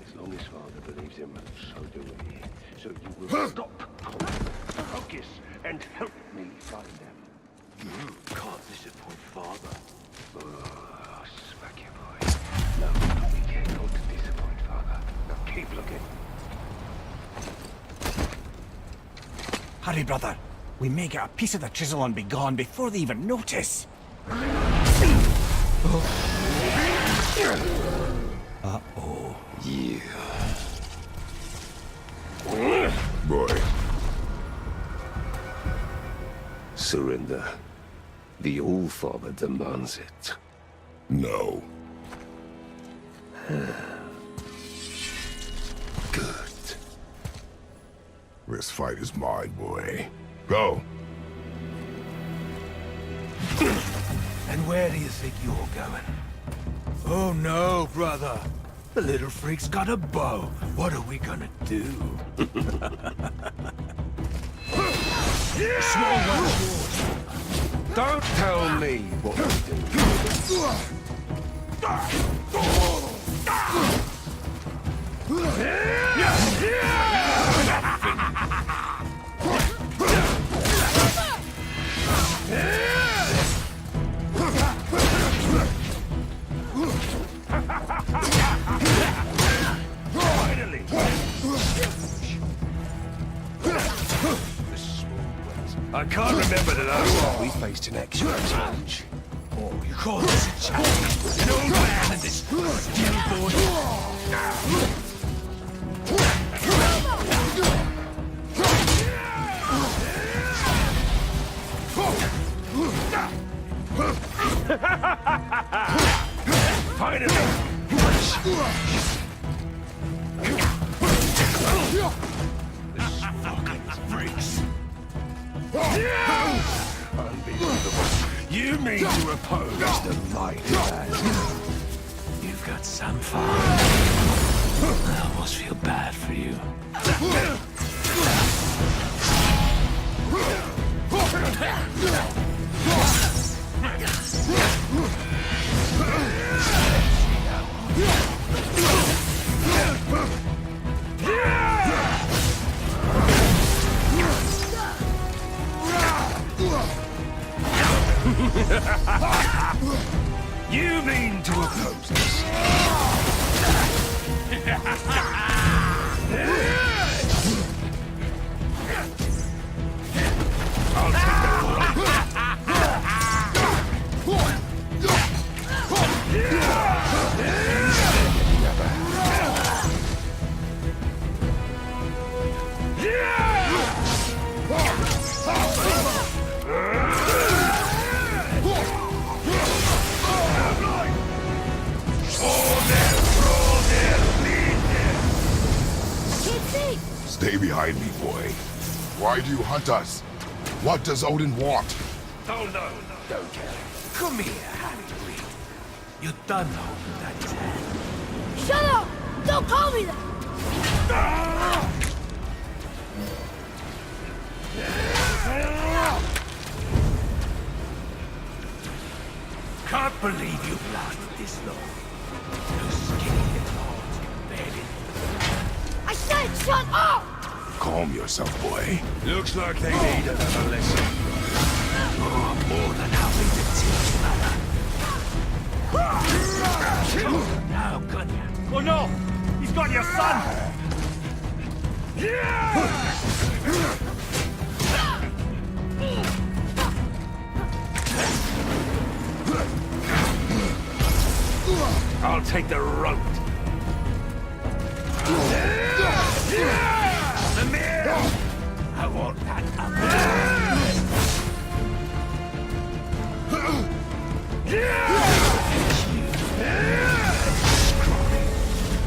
As long as Father believes him, so do we. So you will stop calling, Focus and help me find them. You can't disappoint Father. Oh, smack you, boy. No, we cannot disappoint Father. Now keep looking. Hurry, brother. We may get a piece of the chisel and be gone before they even notice. Uh-oh. Yeah. Boy. Surrender. The All-Father demands it. No. Good. This fight is mine, boy. Go. And where do you think you're going? Oh no, brother. The little freak's got a bow. What are we gonna do? Small one's yours. Don't tell me what to do. Finally! I can't remember the last time we faced an actual challenge. Oh, you call this a challenge? An old man and this steel boy? Finally! Freaks. Unbelievable. You mean to oppose the mighty man? You've got some fun. I almost feel bad for you. You mean to oppose us? I'll take that Stay behind me, boy. Why do you hunt us? What does Odin want? Oh no, Don't care. Come here, Harry. You're done holding that his hand. Shut up! Don't call me that! Can't believe you've lasted this long. No skinny little arms can bear it. I said shut up! Calm yourself, boy. Looks like they need another lesson. Oh, more than happy to teach, brother. Now, can you? Oh no! He's got your son! I'll take the rope. Mimir! I want that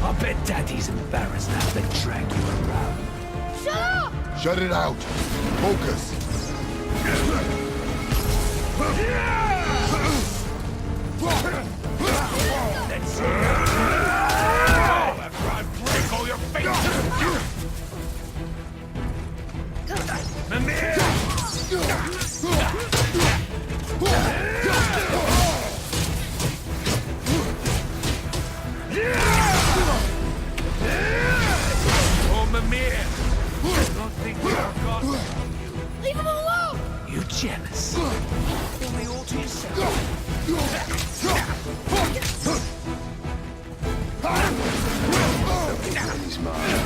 I bet Daddy's embarrassed to have to drag you around. Shut up! Shut it out. Focus. Let's see. After I break all your faces. Mimir! Oh, Mimir! I don't think I've got you. Leave him alone! You jealous? Only all to yourself. He's mine.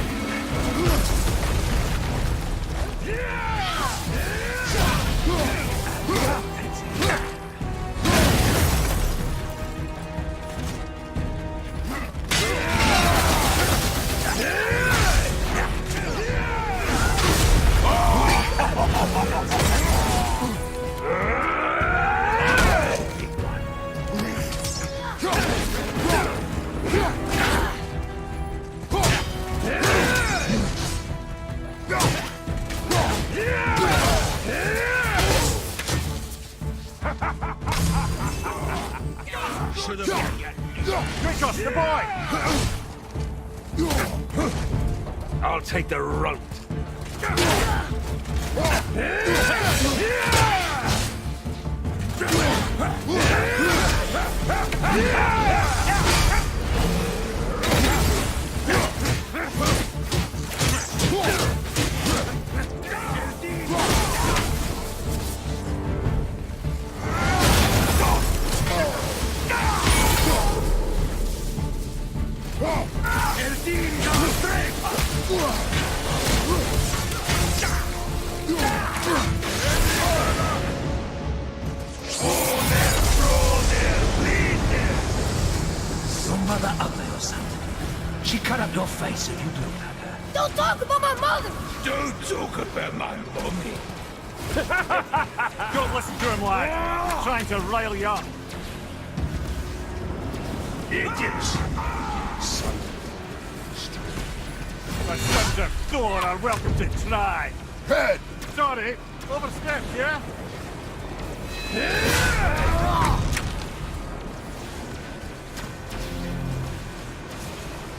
Kratos, the boy! I'll take the rope. Your mother ugly or something? She cut up your face if you looked at her. Don't talk about my mother! Don't talk about my mommy. Don't listen to him, lad. He's trying to rile you up. Idiots! The sons of Thor are welcome to try. Head! Sorry, overstepped, yeah?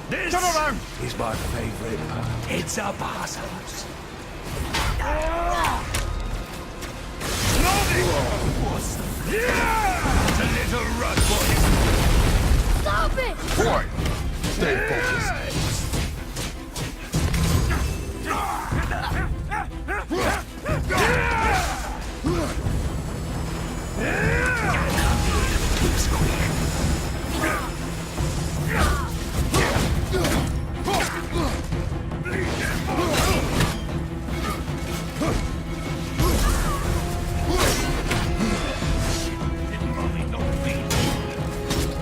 This Turn around! is my favorite part. It's a bastards. What's the... It's a little run, boy. Stop it! Boy! Stay focused.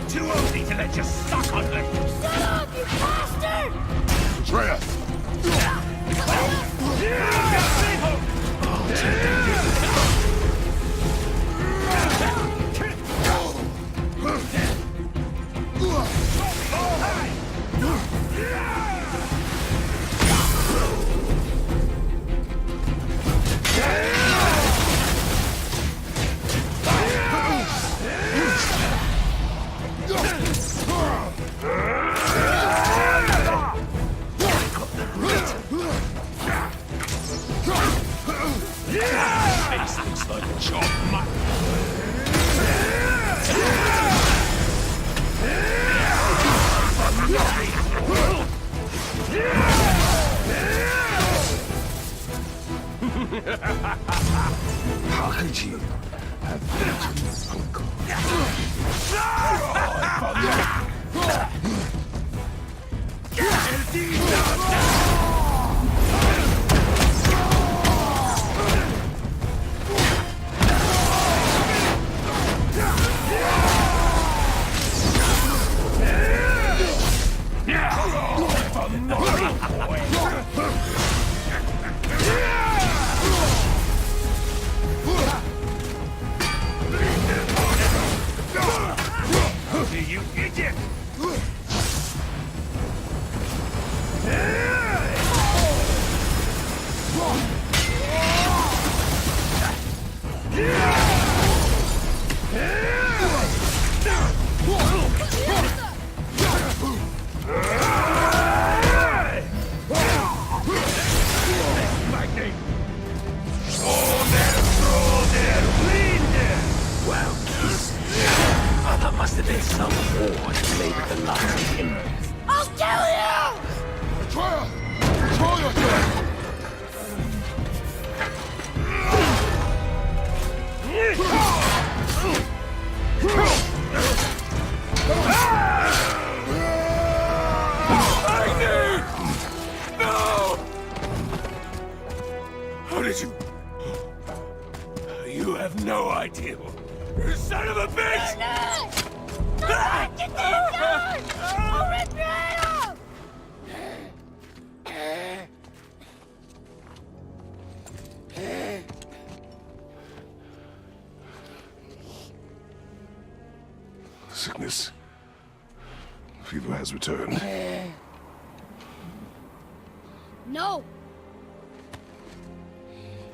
Too early to let you suck on me. Shut up, you bastard! Atreus! Face looks like chopped mutton. How could you have beaten uncle? no idea. You son of a bitch! Get the gun! I'll rip your head off! The sickness. Fever has returned. No!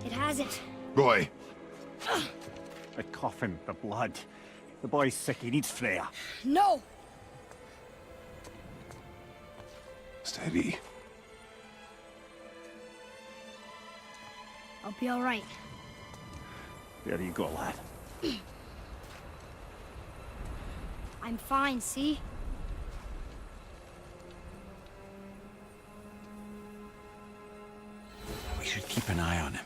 It hasn't. Boy, The coffin, the blood. The boy's sick, he needs Freya. No! steady. I'll be all right. There you go, lad. I'm fine, see? We should keep an eye on him.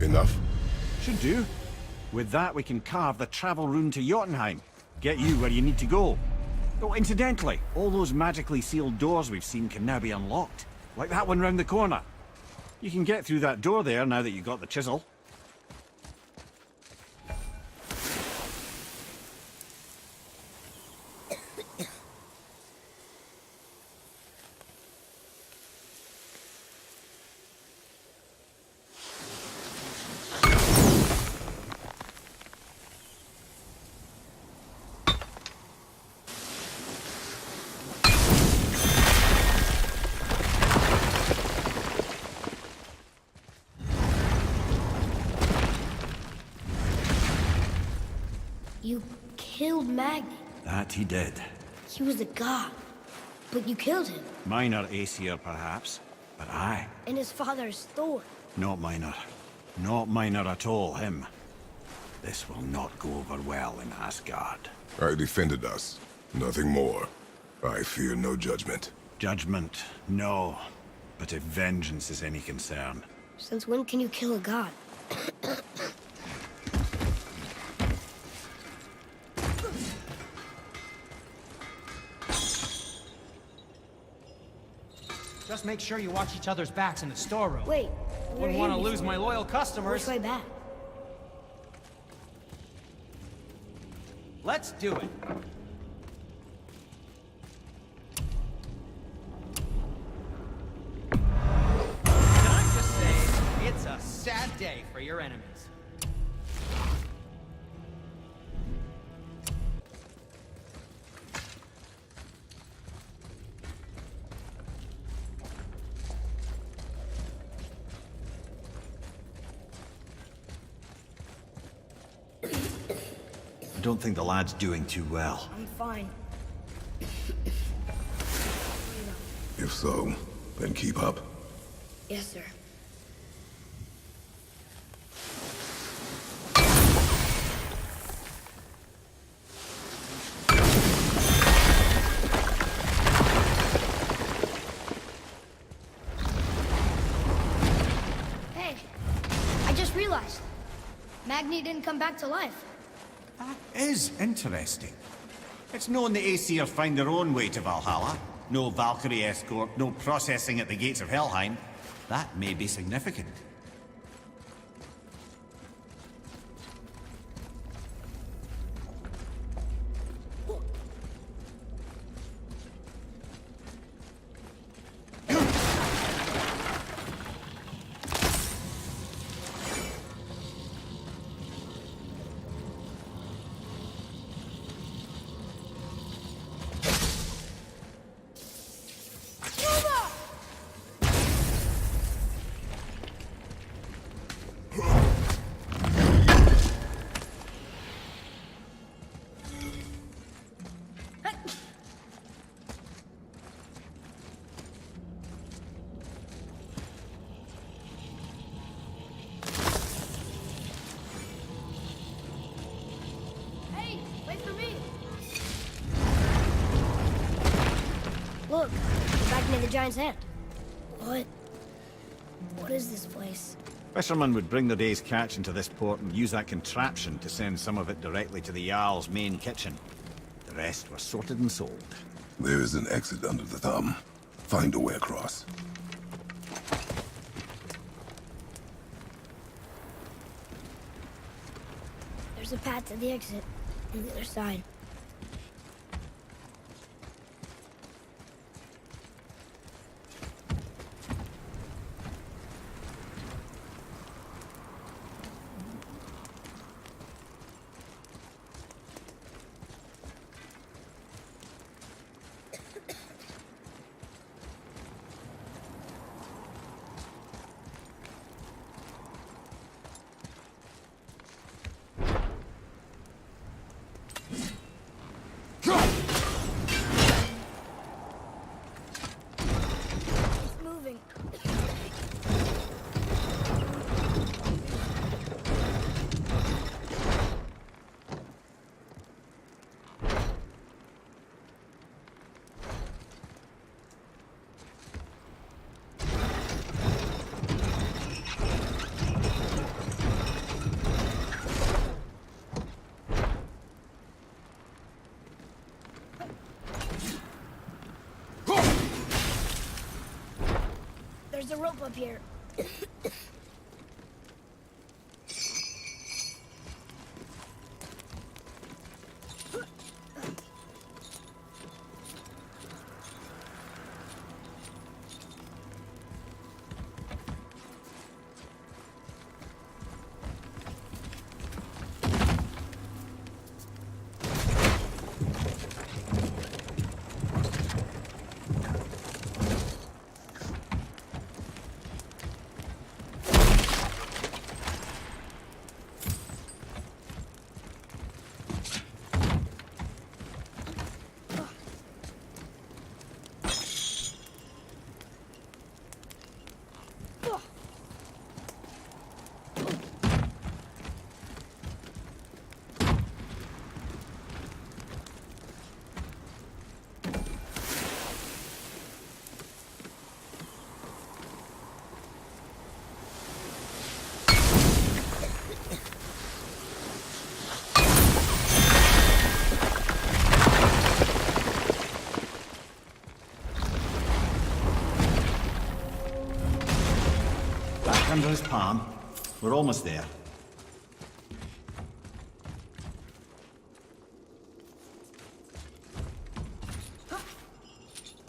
Enough? Should do. With that, we can carve the travel rune to Jotunheim. Get you where you need to go. Oh, incidentally, all those magically sealed doors we've seen can now be unlocked. Like that one round the corner. You can get through that door there now that you've got the chisel. You killed Magni. That he did. He was a god. But you killed him. Minor Aesir, perhaps. But I. And his father is Thor. Not minor. Not minor at all, him. This will not go over well in Asgard. I defended us. Nothing more. I fear no judgment. Judgment, no. But if vengeance is any concern. Since when can you kill a god? Just make sure you watch each other's backs in the storeroom. Wait, we Wouldn't want to lose my loyal customers. Which way back? Let's do it. Can I just say, it's a sad day for your enemies. I don't think the lad's doing too well. I'm fine. If so, then keep up. Yes, sir. Hey, I just realized. Magni didn't come back to life. That is interesting. It's known the Aesir find their own way to Valhalla. No Valkyrie escort, no processing at the gates of Helheim. That may be significant. in the giant's hand. What? What is this place? Fishermen would bring their day's catch into this port and use that contraption to send some of it directly to the Jarl's main kitchen. The rest were sorted and sold. There is an exit under the thumb. Find a way across. There's a path to the exit on the other side. There's a rope up here. Under his palm. We're almost there.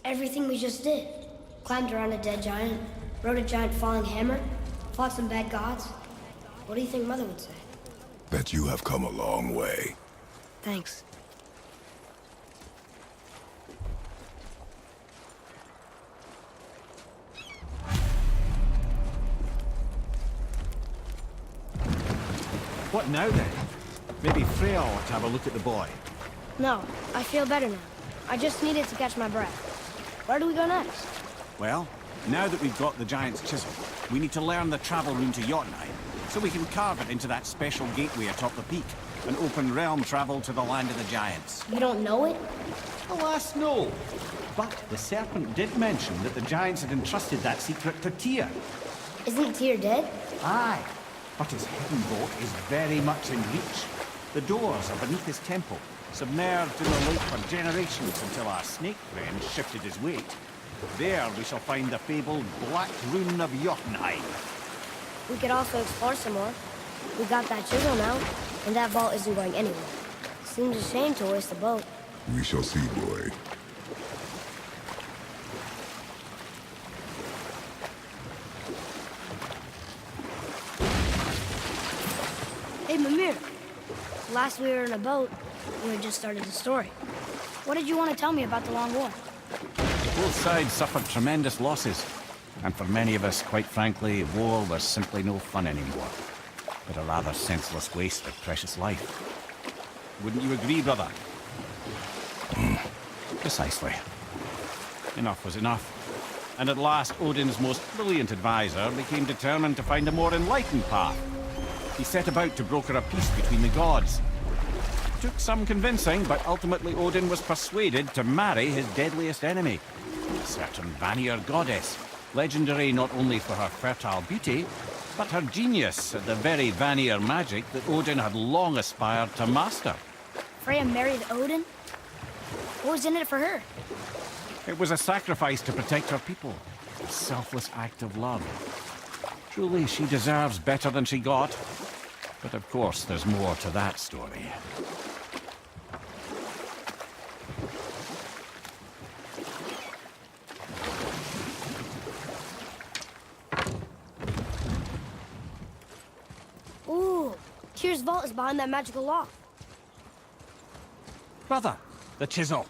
Everything we just did. Climbed around a dead giant, rode a giant falling hammer, fought some bad gods. What do you think Mother would say? Bet you have come a long way. Thanks. What now then? Maybe Freya ought to have a look at the boy. No, I feel better now. I just needed to catch my breath. Where do we go next? Well, now that we've got the giant's chisel, we need to learn the travel rune to Jotunheim, so we can carve it into that special gateway atop the peak, and open realm travel to the land of the giants. You don't know it? Alas, no. But the serpent did mention that the giants had entrusted that secret to Tyr. Isn't Tyr dead? Aye. But his hidden boat is very much in reach. The doors are beneath his temple, submerged in the lake for generations until our snake friend shifted his weight. There we shall find the fabled Black Rune of Jotunheim. We could also explore some more. We got that chisel now, and that vault isn't going anywhere. Seems a shame to waste the boat. We shall see, boy. Hey, Mimir. Last we were in a boat, we had just started the story. What did you want to tell me about the Long War? Both sides suffered tremendous losses. And for many of us, quite frankly, war was simply no fun anymore. But a rather senseless waste of precious life. Wouldn't you agree, brother? Precisely. Enough was enough. And at last, Odin's most brilliant advisor became determined to find a more enlightened path. He set about to broker a peace between the gods. It took some convincing, but ultimately Odin was persuaded to marry his deadliest enemy. a certain Vanir goddess, legendary not only for her fertile beauty, but her genius at the very Vanir magic that Odin had long aspired to master. Freya married Odin? What was in it for her? It was a sacrifice to protect her people, a selfless act of love. Truly, she deserves better than she got. But of course, there's more to that story. Ooh, Tyr's vault is behind that magical lock. Brother, the chisel.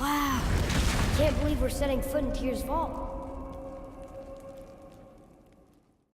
Wow, can't believe we're setting foot in Tyr's vault.